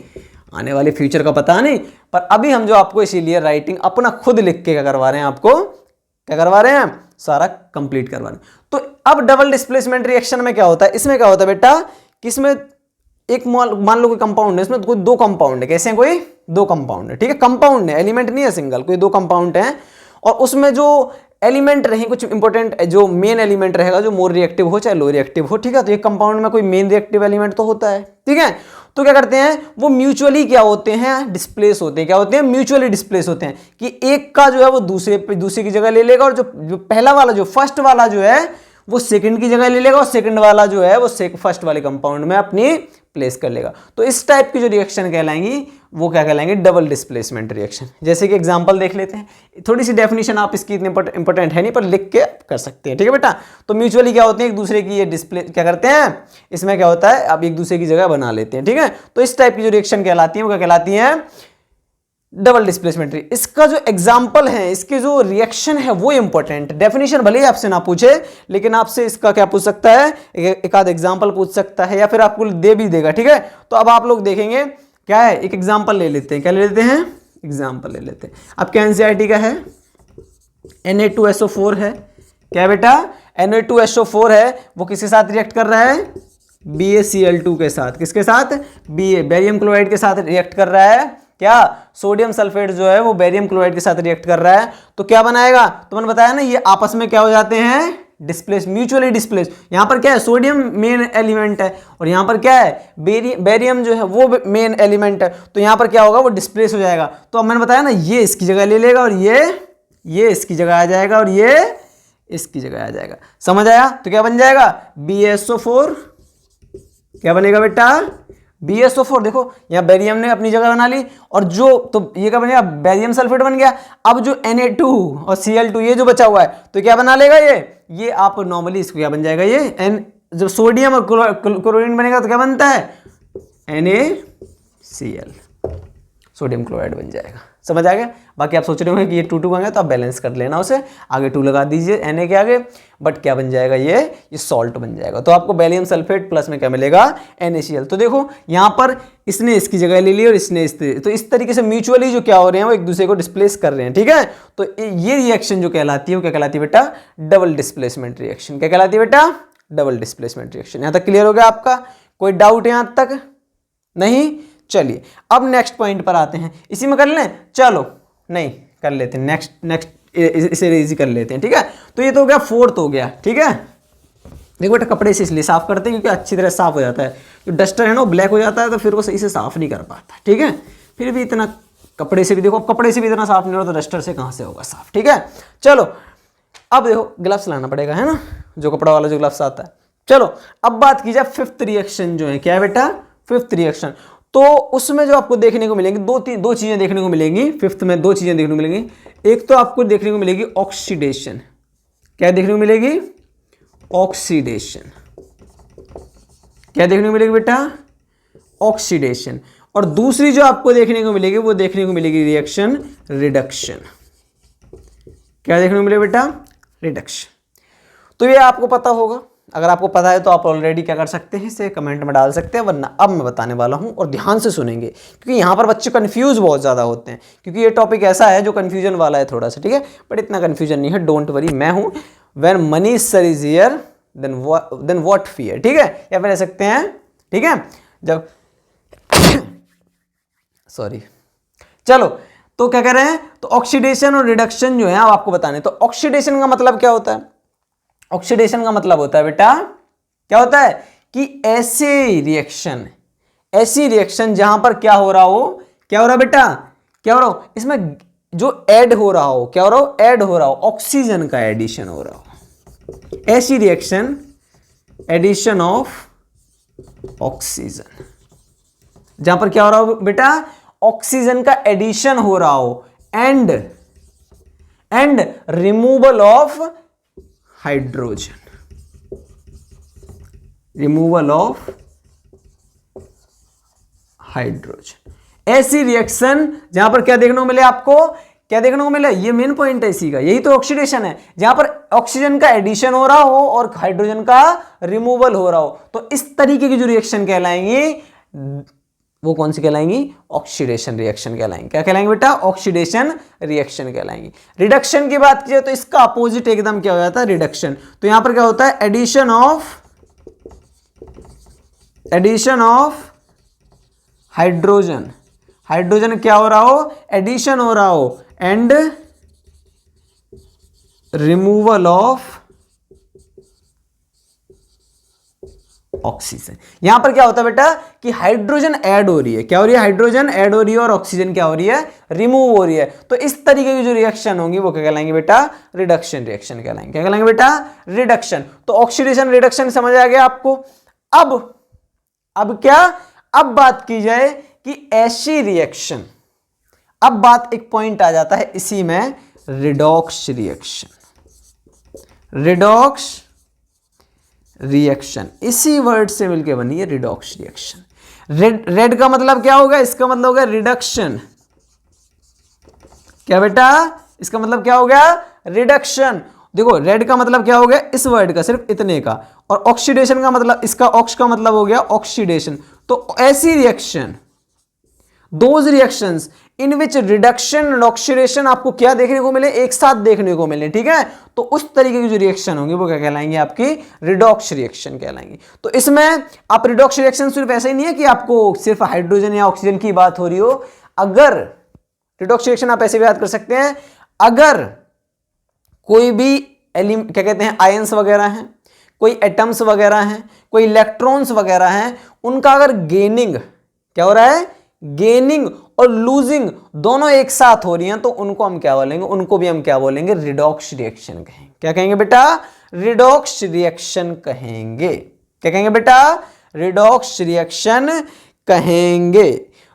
आने वाले फ्यूचर का पता नहीं, पर अभी हम जो आपको इसीलिए राइटिंग अपना खुद लिख के क्या करवा रहे हैं, आपको क्या करवा रहे हैं, सारा कंप्लीट करवा रहे हैं। तो अब डबल डिस्प्लेसमेंट रिएक्शन में क्या होता है, इसमें क्या होता है बेटा कि इसमें एक मान लो कोई कंपाउंड है, इसमें कोई दो कंपाउंड है। कैसे हैं, कोई दो कंपाउंड है, ठीक है, कंपाउंड है, एलिमेंट नहीं है सिंगल, कोई दो कंपाउंड है और उसमें जो एलिमेंट रहे कुछ इंपॉर्टेंट, जो मेन एलिमेंट रहेगा जो मोर रिएक्टिव हो चाहे लो रिएक्टिव हो, ठीक है। तो एक कंपाउंड में कोई मेन रिएक्टिव एलिमेंट तो होता है, ठीक है। तो क्या करते हैं वो म्यूचुअली क्या होते हैं, डिस्प्लेस होते हैं। क्या होते हैं, म्यूचुअली डिस्प्लेस होते हैं कि एक का जो है वो दूसरे की जगह ले लेगा और जो पहला वाला, जो फर्स्ट वाला जो है वो सेकंड की जगह ले लेगा और सेकंड वाला जो है वो फर्स्ट वाले कंपाउंड में अपनी प्लेस कर लेगा। तो इस टाइप की जो रिएक्शन कहलाएंगी वो क्या कहलाएंगे, डबल डिस्प्लेसमेंट रिएक्शन। जैसे कि एग्जांपल देख लेते हैं, थोड़ी सी डेफिनेशन आप इसकी इतनी इंपॉर्टेंट है नहीं, पर लिख के कर सकते हैं, ठीक है बेटा। तो म्यूचुअली क्या होते हैं, एक दूसरे की ये डिस्प्ले क्या करते हैं, इसमें क्या होता है, आप एक दूसरे की जगह बना लेते हैं, ठीक है। तो इस टाइप की जो रिएक्शन कहलाती है वो क्या कहलाती है, डबल डिस्प्लेसमेंट। इसका जो एग्जांपल है, इसके जो रिएक्शन है वो इंपॉर्टेंट, डेफिनेशन भले ही आपसे ना पूछे लेकिन आपसे इसका क्या पूछ सकता है, एक आध एग्जांपल पूछ सकता है या फिर आपको दे भी देगा, ठीक है। तो अब आप लोग देखेंगे क्या है, एक एग्जांपल ले लेते हैं। क्या ले लेते हैं, एग्जांपल ले लेते हैं। अब क्या एनसीईआरटी का है, Na2SO4 है। क्या बेटा, Na2SO4 है, वो किसके साथ रिएक्ट कर रहा है, BaCl2 के साथ। किसके साथ, बेरियम क्लोराइड के साथ रिएक्ट कर रहा है। क्या, सोडियम सल्फेट जो है वो बेरियम क्लोराइड के साथ रिएक्ट कर रहा है। तो क्या बनाएगा, तो मैंने बताया ना, ये आपस में क्या हो जाते हैं, डिस्प्लेस, म्यूचुअली डिस्प्लेस। यहां पर क्या है, सोडियम मेन एलिमेंट है और यहां पर क्या है, बेरियम जो है वो मेन एलिमेंट है। तो यहां पर क्या होगा, वो डिस्प्लेस हो जाएगा। तो अब मैंने बताया ना, ये इसकी जगह ले लेगा और ये इसकी जगह आ जाएगा और ये इसकी जगह आ जाएगा। समझ आया, तो क्या बन जाएगा, BaSO4 क्या बनेगा बेटा, BSO4 देखो यहाँ बेरियम ने अपनी जगह बना ली, और जो तो ये क्या बन गया, बेरियम सल्फेट बन गया। अब जो Na2 और Cl2 ये जो बचा हुआ है तो क्या बना लेगा ये आप नॉर्मली इसको क्या बन जाएगा, ये एन, जब सोडियम और क्लोरीन बनेगा तो क्या बनता है, NaCl, सोडियम क्लोराइड बन जाएगा। समझ आ गया। बाकी आप सोच रहे होंगे कि ये 2 बन गया तो आप बैलेंस कर लेना उसे, आगे 2 लगा दीजिए Na के आगे, बट क्या बन जाएगा, ये सॉल्ट बन जाएगा। तो आपको बेरियम सल्फेट प्लस में क्या मिलेगा, NaCl। तो देखो यहाँ पर इसने इसकी जगह ले ली और इसने तो इस तरीके से म्यूचुअली जो क्या हो रहे हैं वो एक दूसरे को डिस्प्लेस कर रहे हैं, ठीक है। तो ये रिएक्शन जो कहलाती है वो क्या कहलाती है बेटा, डबल डिस्प्लेसमेंट रिएक्शन। क्या कहलाती है बेटा, डबल डिस्प्लेसमेंट रिएक्शन। यहाँ तक क्लियर हो गया आपका, कोई डाउट यहाँ तक नहीं। चलिए अब नेक्स्ट पॉइंट पर आते हैं, इसी में कर लें, चलो नहीं कर लेते हैं, नेक्स्ट इसे इजी कर लेते हैं, ठीक है। तो ये तो हो गया 4th हो गया, ठीक है। देखो बेटा कपड़े से इसलिए साफ करते हैं क्योंकि अच्छी तरह साफ हो जाता है, जो डस्टर है ना वो ब्लैक हो जाता है तो फिर वो सही से साफ नहीं कर पाता, ठीक है। फिर भी इतना कपड़े से भी देखो, कपड़े से भी इतना साफ नहीं हो रहा तो डस्टर से कहाँ से होगा साफ, ठीक है। चलो अब देखो ग्लव्स लाना पड़ेगा, है ना, जो कपड़ा वाला जो ग्लव्स आता है। चलो अब बात की जाए 5th रिएक्शन जो है, क्या है बेटा, 5th रिएक्शन। तो उसमें जो आपको देखने को मिलेंगी दो चीजें देखने को मिलेंगी 5th में, 2 चीजें देखने को मिलेंगी। एक तो आपको देखने को मिलेगी ऑक्सीडेशन, क्या देखने को मिलेगी, ऑक्सीडेशन। क्या देखने को मिलेगी बेटा, ऑक्सीडेशन। और दूसरी जो आपको देखने को मिलेगी वो देखने को मिलेगी रिएक्शन रिडक्शन। क्या देखने को मिलेगा बेटा, रिडक्शन। तो ये आपको पता होगा, अगर आपको पता है तो आप ऑलरेडी क्या कर सकते हैं, इसे कमेंट में डाल सकते हैं, वरना अब मैं बताने वाला हूं और ध्यान से सुनेंगे क्योंकि यहां पर बच्चे कंफ्यूज बहुत ज़्यादा होते हैं, क्योंकि ये टॉपिक ऐसा है जो कंफ्यूजन वाला है थोड़ा सा, ठीक है। बट इतना कंफ्यूजन नहीं है, डोंट वरी, मैं हूं। When Manish sir is here then what fear, ठीक है, या फिर कह सकते हैं, ठीक है, जब सॉरी। चलो तो क्या कह रहे हैं, तो ऑक्सीडेशन और रिडक्शन जो है अब आपको बताने। तो ऑक्सीडेशन का मतलब क्या होता है, ऑक्सीडेशन का मतलब होता है बेटा, क्या होता है कि ऐसी रिएक्शन जहां पर क्या हो रहा हो, क्या हो रहा बेटा, क्या हो रहा हो, इसमें जो ऐड हो रहा हो, क्या हो रहा हो, ऐड हो रहा हो, ऑक्सीजन का एडिशन हो रहा हो। ऐसी रिएक्शन, एडिशन ऑफ ऑक्सीजन, जहां पर क्या हो रहा हो बेटा, ऑक्सीजन का एडिशन हो रहा हो, and removal of hydrogen, removal of hydrogen. ऐसी रिएक्शन जहां पर क्या देखने को मिले आपको, क्या देखने को मिले, ये मेन पॉइंट है इसी का, यही तो ऑक्सीडेशन है, जहां पर ऑक्सीजन का एडिशन हो रहा हो और हाइड्रोजन का रिमूवल हो रहा हो। तो इस तरीके की जो रिएक्शन कहलाएंगी वो कौन सी कहलाएंगी, ऑक्सीडेशन रिएक्शन कहलाएंगे। क्या कहलाएंगे बेटा, ऑक्सीडेशन रिएक्शन कहलाएंगी। रिडक्शन की बात की जाए तो इसका अपोजिट एकदम क्या हो जाता है, रिडक्शन। तो यहां पर क्या होता है, एडिशन ऑफ हाइड्रोजन, हाइड्रोजन क्या हो रहा हो, एडिशन हो रहा हो, एंड रिमूवल ऑफ ऑक्सीजन। यहां पर क्या होता है बेटा कि हाइड्रोजन ऐड हो रही है, क्या हो रही है, हाइड्रोजन ऐड हो रही है और ऑक्सीजन क्या हो रही है, रिमूव हो रही है। तो इस तरीके की जो रिएक्शन होंगी वो क्या कहलाएंगे बेटा, रिडक्शन रिएक्शन कहलाएंगे। क्या कहलाएंगे बेटा, रिडक्शन। तो ऑक्सीडेशन रिडक्शन समझ आ गया आपको। अब क्या, अब बात की जाए कि ऐसी रिएक्शन, अब बात एक पॉइंट आ जाता है इसी में, रिडॉक्स रिएक्शन, रिडॉक्स रिएक्शन इसी वर्ड से मिलकर बनी है रिडॉक्स रिएक्शन। रेड का मतलब क्या होगा, इसका मतलब होगा रिडक्शन। क्या बेटा, इसका मतलब क्या हो गया, रिडक्शन। देखो रेड का मतलब क्या हो गया, इस वर्ड का सिर्फ इतने का, और ऑक्सीडेशन का मतलब, इसका ऑक्स का मतलब हो गया ऑक्सीडेशन। तो ऐसी reaction, those reactions in which reduction and oxidation आपको क्या देखने को मिले, एक साथ देखने को मिले, ठीक है। तो उस तरीके की जो रिएक्शन होंगी वो क्या कहलाएंगे, आपकी रिडॉक्स रिएक्शन कहलाएंगी। तो इसमें आप रिडॉक्स रिएक्शन सिर्फ ऐसा ही नहीं है कि आपको सिर्फ हाइड्रोजन या ऑक्सीजन की बात हो रही हो। अगर रिडॉक्स रिएक्शन आप ऐसे भी याद कर सकते हैं, अगर कोई भी क्या कहते हैं, आयंस वगैरह हैं, कोई एटम्स वगैरह हैं, कोई इलेक्ट्रॉन्स वगैरह हैं, उनका अगर गेनिंग, क्या हो रहा है, गेनिंग और लूजिंग दोनों एक साथ हो रही हैं, तो उनको हम क्या बोलेंगे, उनको भी हम क्या बोलेंगे, रिडॉक्स रिएक्शन कहेंगे। क्या कहेंगे बेटा, रिडॉक्स रिएक्शन कहेंगे। क्या कहेंगे बेटा, रिडॉक्स रिएक्शन कहेंगे?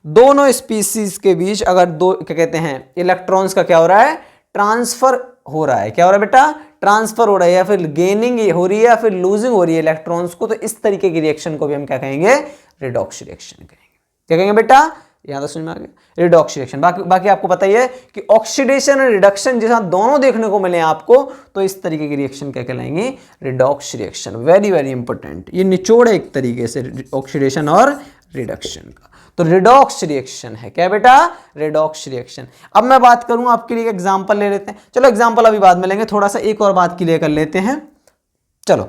दोनों स्पीसीज के बीच अगर दो क्या कहते हैं इलेक्ट्रॉन्स का क्या हो रहा है, ट्रांसफर हो रहा है। क्या हो रहा है बेटा? ट्रांसफर हो रहा है, या फिर गेनिंग हो रही है या फिर लूजिंग हो रही है इलेक्ट्रॉन्स को, तो इस तरीके की रिएक्शन को भी हम क्या कहेंगे? रिडॉक्स रिएक्शन कहेंगे। क्या कहेंगे बेटा? यहां तक समझ में आ गया? Redox reaction. बाकी आपको पता ही है कि ऑक्सीडेशन और रिडक्शन जैसा दोनों देखने को मिले आपको, तो इस तरीके की रिएक्शन क्या कहलाएंगे? Redox reaction. Very very important, ये निचोड़ है एक तरीके से ऑक्सीडेशन और रिडक्शन का। तो रिडॉक्स रिएक्शन है क्या बेटा? Redox reaction. अब मैं बात करूं आपके लिए, एग्जांपल ले लेते हैं। चलो एग्जांपल अभी बाद में लेंगे, थोड़ा सा एक और बात क्लियर कर लेते हैं। चलो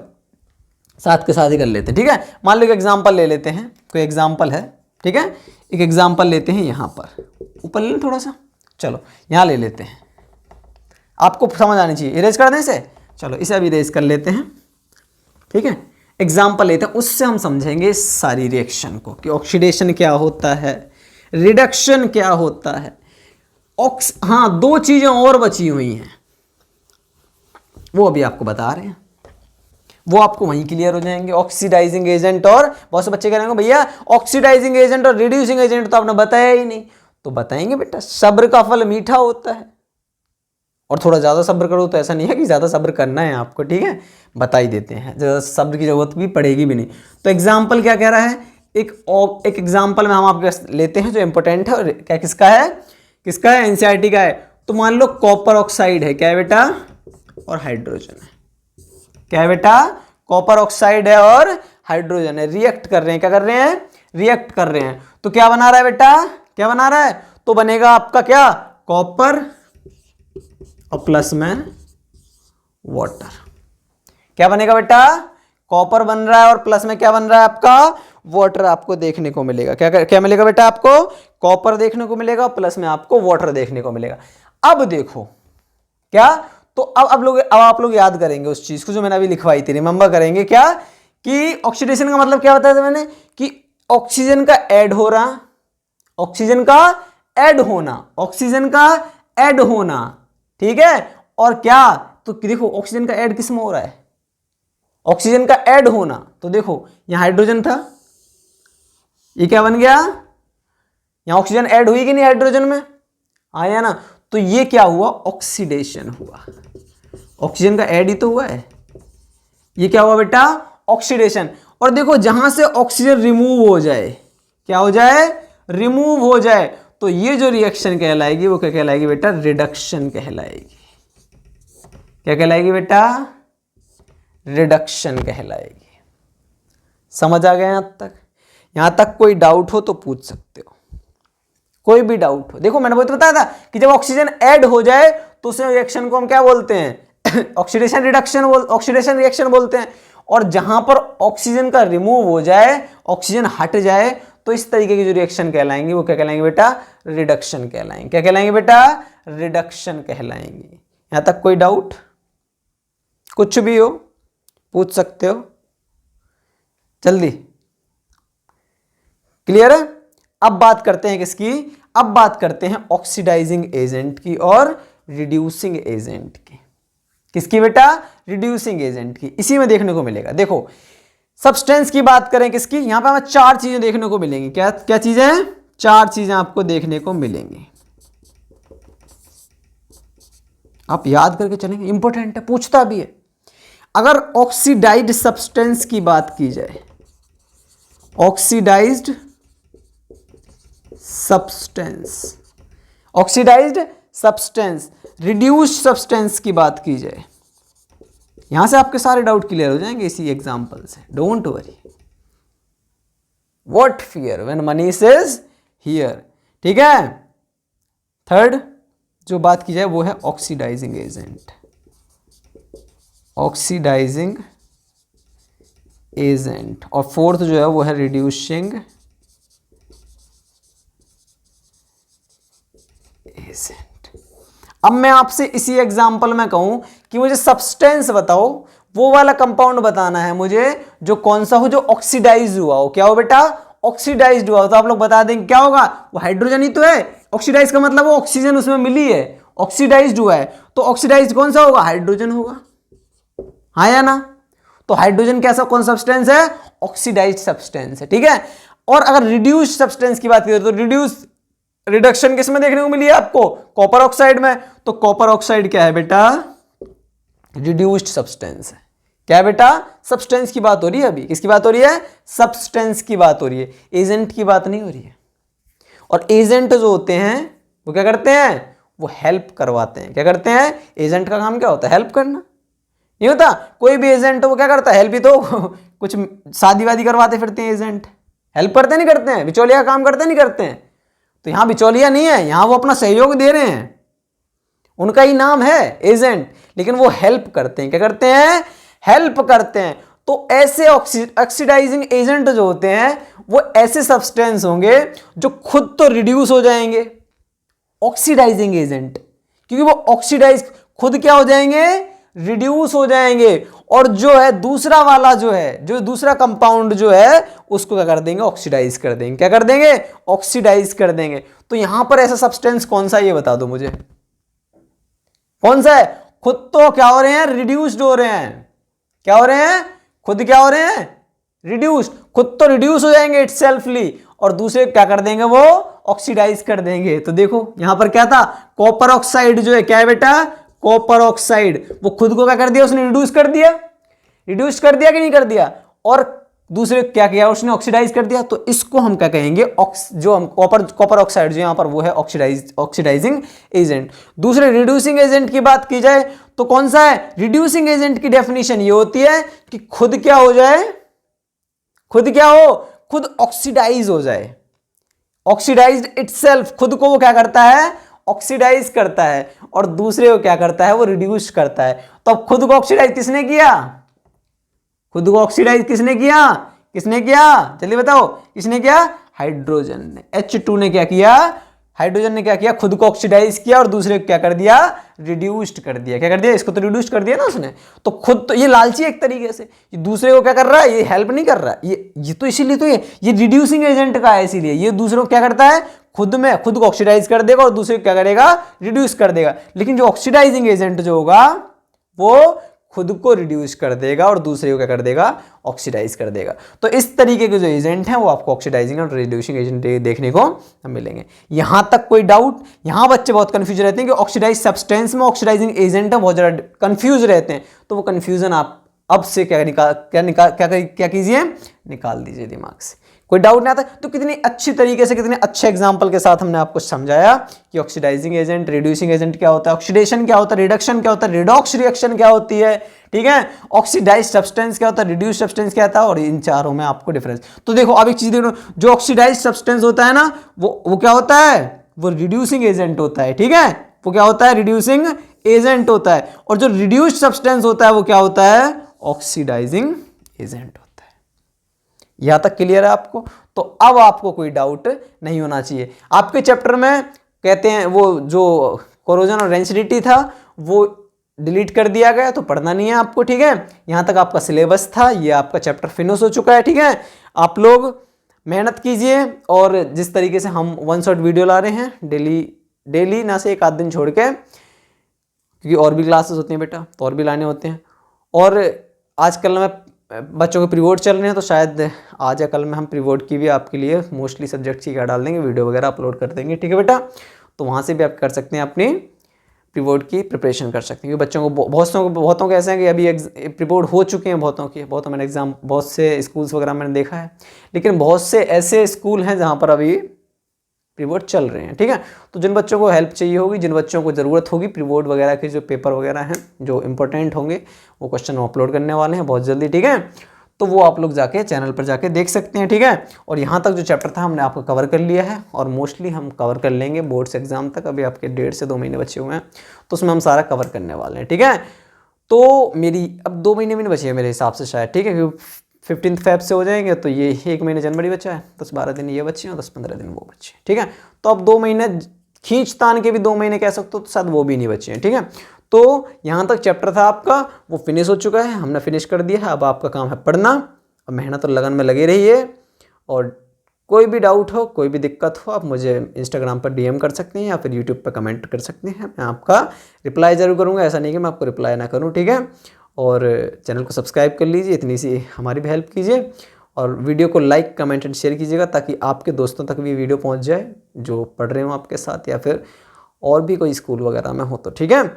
साथ के साथ ही कर लेते हैं, ठीक है। मान लो एक एग्जांपल ले लेते हैं, कोई एग्जांपल है, ठीक है। एक एग्जांपल लेते हैं, यहां पर ऊपर ले लें थोड़ा सा, चलो यहां ले लेते हैं, आपको समझ आनी चाहिए। इरेज कर दें इसे, चलो इसे अभी इरेज कर लेते हैं, ठीक है। एग्जाम्पल लेते हैं, उससे हम समझेंगे इस सारी रिएक्शन को कि ऑक्सीडेशन क्या होता है, रिडक्शन क्या होता है। हाँ, दो चीजें और बची हुई हैं, वो अभी आपको बता रहे हैं, वो आपको वहीं क्लियर हो जाएंगे। ऑक्सीडाइजिंग एजेंट, और बहुत से बच्चे कह रहे हैं भैया ऑक्सीडाइजिंग एजेंट और रिड्यूसिंग एजेंट तो आपने बताया ही नहीं। तो बताएंगे बेटा, सब्र का फल मीठा होता है, और थोड़ा ज़्यादा सब्र करो तो ऐसा नहीं है कि ज़्यादा सब्र करना है आपको, ठीक है, बता ही देते हैं, ज़्यादा सब्र की जरूरत भी पड़ेगी भी नहीं। तो एग्जाम्पल क्या कह रहा है, एक एग्जाम्पल में हम आपके लेते हैं जो इंपॉर्टेंट है, और क्या किसका है एनसीईआरटी का है। तो मान लो कॉपर ऑक्साइड है, क्या है बेटा, और हाइड्रोजन है। क्या है बेटा? कॉपर ऑक्साइड है और हाइड्रोजन है, रिएक्ट कर रहे हैं। क्या कर रहे हैं? रिएक्ट कर रहे हैं। तो क्या बना रहा है बेटा? क्या बना रहा है? तो बनेगा आपका क्या, कॉपर और प्लस में वाटर। क्या बनेगा बेटा? कॉपर बन रहा है और प्लस में क्या बन रहा है आपका, वाटर आपको देखने को मिलेगा। क्या मिलेगा बेटा आपको? कॉपर देखने को मिलेगा, प्लस में आपको वाटर देखने को मिलेगा। अब देखो क्या, तो अब आप लोग याद करेंगे उस चीज को जो मैंने अभी लिखवाई थी, रिमेंबर करेंगे क्या कि ऑक्सीडेशन का मतलब क्या बताया था मैंने, कि ऑक्सीजन का ऐड हो रहा, ऑक्सीजन का ऐड होना, ठीक है। और क्या, तो देखो ऑक्सीजन का ऐड किस में हो रहा है, ऑक्सीजन का ऐड होना। तो देखो यहां हाइड्रोजन था, ये क्या बन गया, यहां ऑक्सीजन ऐड हुई कि नहीं हाइड्रोजन में, आया ना। तो ये क्या हुआ, ऑक्सीडेशन हुआ, ऑक्सीजन का ऐड ही तो हुआ है, ये क्या हुआ बेटा, ऑक्सीडेशन। और देखो जहां से ऑक्सीजन रिमूव हो जाए, क्या हो जाए, रिमूव हो जाए, तो ये जो रिएक्शन कहलाएगी वो क्या कहलाएगी बेटा, रिडक्शन कहलाएगी। क्या कहलाएगी बेटा, रिडक्शन कहलाएगी। समझ आ गया यहां तक? यहां तक कोई डाउट हो तो पूछ सकते हो, कोई भी डाउट हो। देखो मैंने बहुत बताया था कि जब ऑक्सीजन ऐड हो जाए तो उस रिएक्शन को हम क्या बोलते हैं, ऑक्सीडेशन रिएक्शन बोलते हैं। और जहां पर ऑक्सीजन का रिमूव हो जाए, ऑक्सीजन हट जाए, तो इस तरीके की जो रिएक्शन कहलाएंगे वो क्या कहलाएंगे बेटा, रिडक्शन कहलाएंगे। क्या कहलाएंगे बेटा, रिडक्शन कहलाएंगे। यहां तक कोई डाउट, कुछ भी हो पूछ सकते हो, जल्दी क्लियर है। अब बात करते हैं किसकी, अब बात करते हैं ऑक्सीडाइजिंग एजेंट की और रिड्यूसिंग एजेंट की। किसकी बेटा, रिड्यूसिंग एजेंट की। इसी में देखने को मिलेगा, देखो सब्सटेंस की बात करें किसकी, यहां पे हमें चार चीजें देखने को मिलेंगी। क्या क्या चीजें हैं, चार चीजें आपको देखने को मिलेंगी, आप याद करके चलेंगे, इंपॉर्टेंट है, पूछता भी है। अगर ऑक्सीडाइज्ड सब्सटेंस की बात की जाए, ऑक्सीडाइज्ड सब्सटेंस, रिड्यूस्ड सब्सटेंस की बात की जाए, यहां से आपके सारे डाउट क्लियर हो जाएंगे इसी एग्जांपल से, don't worry. What fear when Manish is here, ठीक है। थर्ड जो बात की जाए वो है ऑक्सीडाइजिंग एजेंट, ऑक्सीडाइजिंग एजेंट। और फोर्थ जो है वो है रिड्यूसिंग एजेंट। अब मैं आपसे इसी एग्जांपल में कहूं कि मुझे सब्सटेंस बताओ, वो वाला कंपाउंड बताना है मुझे जो कौन सा हो, जो ऑक्सीडाइज हुआ हो। क्या हो बेटा, ऑक्सीडाइज्ड हुआ हो। तो आप लोग बता देंगे क्या होगा, वो हाइड्रोजन ही तो है। ऑक्सीडाइज का मतलब वो ऑक्सीजन उसमें मिली है, ऑक्सीडाइज्ड हुआ है, तो ऑक्सीडाइज्ड कौन सा होगा, हाइड्रोजन होगा, हाँ या ना। तो हाइड्रोजन कैसा कौन सब्सटेंस है, ऑक्सीडाइज्ड सब्सटेंस है, ठीक है। और अगर रिड्यूस्ड सब्सटेंस की बात करें तो रिडक्शन किस में देखने को मिली है आपको? कॉपर ऑक्साइड में। तो कॉपर ऑक्साइड क्या है बेटा? रिड्यूस्ड सब्सटेंस है। क्या है बेटा? सब्सटेंस की बात हो रही है अभी। किसकी बात हो रही है? सब्सटेंस की बात हो रही है, एजेंट की बात नहीं हो रही है। और एजेंट जो होते हैं वो क्या करते हैं? वो हेल्प करवाते हैं। क्या करते हैं? एजेंट का काम क्या होता है? हेल्प करना। नहीं होता? कोई भी एजेंट वो क्या करता है? हेल्प ही तो कुछ शादी वादी करवाते फिरते हैं एजेंट। हेल्प करते नहीं करते हैं? बिचौलिया का काम करते नहीं करते हैं? तो यहां बिचौलिया नहीं है, यहां वो अपना सहयोग दे रहे हैं, उनका ही नाम है एजेंट, लेकिन वो हेल्प करते हैं। क्या करते हैं? हेल्प करते हैं। तो ऐसे ऑक्सीडाइजिंग एजेंट जो होते हैं वो ऐसे सब्सटेंस होंगे जो खुद तो रिड्यूस हो जाएंगे, ऑक्सीडाइजिंग एजेंट, क्योंकि वो ऑक्सीडाइज खुद क्या हो जाएंगे? रिड्यूस हो जाएंगे। और जो है दूसरा वाला जो है, जो दूसरा कंपाउंड जो है उसको क्या कर देंगे? ऑक्सीडाइज कर देंगे। क्या कर देंगे? ऑक्सीडाइज कर देंगे। तो यहां पर ऐसा सब्सटेंस कौन सा है ये बता दो मुझे, कौन सा है? खुद तो क्या हो रहे हैं? रिड्यूस्ड हो रहे हैं। क्या हो रहे हैं? खुद क्या हो रहे हैं? रिड्यूस्ड। खुद तो रिड्यूस हो जाएंगे इटसेल्फली, और दूसरे क्या कर देंगे? वो ऑक्सीडाइज कर देंगे। तो देखो यहां पर क्या था? कॉपर ऑक्साइड जो है क्या है बेटा? कॉपर ऑक्साइड, वो खुद को क्या कर दिया? उसने रिड्यूस कर दिया। रिड्यूस कर दिया कि नहीं कर दिया? और दूसरे क्या किया? उसने ऑक्सीडाइज कर दिया। तो इसको हम क्या कहेंगे? जो हम कॉपर ऑक्साइड जो यहां पर वो है ऑक्सीडाइजिंग एजेंट। दूसरे रिड्यूसिंग एजेंट की बात की जाए तो कौन सा है? रिड्यूसिंग एजेंट की डेफिनेशन ये होती है कि खुद क्या हो जाए? खुद क्या हो? खुद ऑक्सीडाइज हो जाए। ऑक्सीडाइज्ड इटसेल्फ, खुद को वो क्या करता है? ऑक्सीडाइज करता है। और दूसरे को क्या करता है? वो रिड्यूस करता है। तो अब खुद को ऑक्सीडाइज किसने किया? खुद को ऑक्सीडाइज किसने किया? किसने किया? चलिए बताओ, किसने किया? हाइड्रोजन ने। H2 ने क्या किया? हाइड्रोजन ने क्या किया? खुद को ऑक्सीडाइज किया और दूसरे को क्या कर दिया? रिड्यूस्ड कर दिया। क्या कर दिया? इसको तो रिड्यूस्ड कर दिया ना उसने। तो खुद तो ये लालची एक तरीके से, ये दूसरे को क्या कर रहा है? ये हेल्प नहीं कर रहा है, ये तो इसीलिए तो ये रिड्यूसिंग एजेंट का है, इसीलिए ये दूसरों को क्या करता है? खुद को ऑक्सीडाइज कर देगा और दूसरे को क्या करेगा? रिड्यूस कर देगा। लेकिन जो ऑक्सीडाइजिंग एजेंट जो होगा वो खुद को रिड्यूस कर देगा और दूसरे को क्या कर देगा? ऑक्सीडाइज कर देगा। तो इस तरीके के जो एजेंट हैं वो आपको ऑक्सीडाइजिंग और रिड्यूसिंग एजेंट देखने को मिलेंगे। यहां तक कोई डाउट? यहां बच्चे बहुत कंफ्यूज रहते हैं कि ऑक्सीडाइज सब्सटेंस में ऑक्सीडाइजिंग एजेंट है, बहुत ज्यादा कंफ्यूज रहते हैं। तो वो कंफ्यूजन आप अब से क्या कीजिए? निकाल दीजिए दिमाग से। कोई डाउट नहीं आता? तो कितनी अच्छी तरीके से, कितने अच्छे एग्जांपल के साथ हमने आपको समझाया कि ऑक्सीडाइजिंग एजेंट, रिड्यूसिंग एजेंट क्या होता है, ऑक्सीडेशन क्या होता है, रिडक्शन क्या होता है, रिडॉक्स रिएक्शन क्या होती है, ठीक है, ऑक्सीडाइज सब्सटेंस क्या होता है, रिड्यूस सब्सटेंस क्या होता है, और इन चारों में आपको डिफरेंस। तो देखो अब एक चीज देखो, जो ऑक्सीडाइज सब्सटेंस होता है ना वो क्या होता है? वो रिड्यूसिंग एजेंट होता है। ठीक है, वो क्या होता है? रिड्यूसिंग एजेंट होता है। और जो रिड्यूस्ड सब्सटेंस होता है वो क्या होता है? ऑक्सीडाइजिंग एजेंट होता है। यहां तक क्लियर है आपको? तो अब आपको कोई डाउट नहीं होना चाहिए। आपके चैप्टर में कहते हैं वो जो कोरोजन और रेंसिडिटी था वो डिलीट कर दिया गया, तो पढ़ना नहीं है आपको। ठीक है, यहां तक आपका सिलेबस था, ये आपका चैप्टर फिनिश हो चुका है। ठीक है, आप लोग मेहनत कीजिए, और जिस तरीके से हम वन शॉट वीडियो ला रहे हैं डेली ना से एक आध दिन छोड़ के, क्योंकि और भी क्लासेस होती हैं बेटा, तो और भी लाने होते हैं। और आजकल में बच्चों के प्रीबोर्ड चल रहे हैं, तो शायद आज या कल में हम प्रीबोर्ड की भी आपके लिए मोस्टली सब्जेक्ट की क्या डाल देंगे, वीडियो वगैरह अपलोड कर देंगे। ठीक है बेटा, तो वहाँ से भी आप कर सकते हैं, अपनी प्रीबोर्ड की प्रिपरेशन कर सकते हैं। क्योंकि बच्चों को बहुतों के ऐसे हैं कि अभी प्रीबोर्ड हो चुके हैं, बहुतों मैंने एग्जाम, बहुत से स्कूल्स वगैरह मैंने देखा है, लेकिन बहुत से ऐसे स्कूल हैं जहाँ पर अभी प्रीबोर्ड चल रहे हैं। ठीक है, तो जिन बच्चों को हेल्प चाहिए होगी, जिन बच्चों को ज़रूरत होगी, प्रीबोर्ड वगैरह के जो पेपर वगैरह हैं जो इंपॉर्टेंट होंगे, वो क्वेश्चन अपलोड करने वाले हैं बहुत जल्दी। ठीक है, तो वो आप लोग जाके चैनल पर जाके देख सकते हैं। ठीक है, और यहाँ तक जो चैप्टर था हमने आपको कवर कर लिया है, और मोस्टली हम कवर कर लेंगे बोर्ड्स एग्जाम तक। अभी आपके 1.5 से 2 महीने बचे हुए हैं, तो उसमें हम सारा कवर करने वाले हैं। ठीक है, तो मेरी अब 2 महीने भी नहीं बचे हैं मेरे हिसाब से शायद। ठीक है, क्योंकि 15 फेब से हो जाएंगे, तो ये 1 महीने जनवरी बचा है, 10-12 दिन ये बचे हैं और 10-15 दिन वो बचे हैं। ठीक है, तो अब 2 महीने खींच तान के भी 2 महीने कह सकते हो, तो शायद वो भी नहीं बचे हैं। ठीक है, तो यहाँ तक चैप्टर था आपका, वो फिनिश हो चुका है, हमने फिनिश कर दिया है। अब आपका काम है पढ़ना, और मेहनत और लगन में लगे रहिए। और कोई भी डाउट हो, कोई भी दिक्कत हो, आप मुझे इंस्टाग्राम पर DM कर सकते हैं या फिर यूट्यूब पर कमेंट कर सकते हैं। मैं आपका रिप्लाई ज़रूर करूँगा, ऐसा नहीं कि मैं आपको रिप्लाई ना करूँ। ठीक है, और चैनल को सब्सक्राइब कर लीजिए, इतनी सी हमारी भी हेल्प कीजिए। और वीडियो को लाइक कमेंट एंड शेयर कीजिएगा ताकि आपके दोस्तों तक भी वीडियो पहुंच जाए जो पढ़ रहे हो आपके साथ या फिर और भी कोई स्कूल वगैरह में हो तो ठीक है।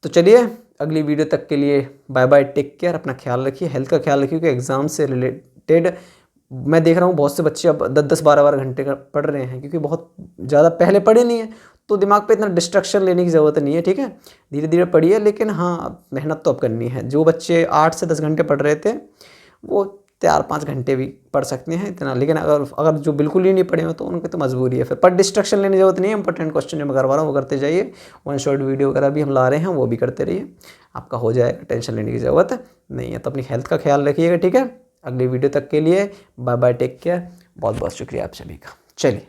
तो चलिए अगली वीडियो तक के लिए बाय बाय, टेक केयर, अपना ख्याल रखिए, हेल्थ का ख्याल रखिए, क्योंकि एग्ज़ाम से रिलेटेड मैं देख रहा हूँ बहुत से बच्चे अब 10-10 12-12 घंटे का पढ़ रहे हैं, क्योंकि बहुत ज़्यादा पहले पढ़े नहीं है तो दिमाग पे इतना डिस्ट्रक्शन लेने की ज़रूरत नहीं है, ठीक है। धीरे धीरे पढ़िए, लेकिन हाँ मेहनत तो अब करनी है। जो बच्चे 8 से 10 घंटे पढ़ रहे थे वो 4-5 घंटे भी पढ़ सकते हैं इतना, लेकिन अगर जो बिल्कुल ही नहीं पढ़े हो तो उनकी तो मजबूरी है फिर। पर डिस्ट्रक्शन लेने की ज़रूरत नहीं है, इंपॉर्टेंट क्वेश्चन जो मैं करवा रहा हूँ वो करते जाइए, वन शॉट वीडियो वगैरह भी हम ला रहे हैं वो भी करते रहिए, आपका हो जाएगा, टेंशन लेने की ज़रूरत नहीं है। तो अपनी हेल्थ का ख्याल रखिएगा, ठीक है। अगली वीडियो तक के लिए बाय बाय, टेक केयर, बहुत बहुत शुक्रिया आप सभी का। चलिए।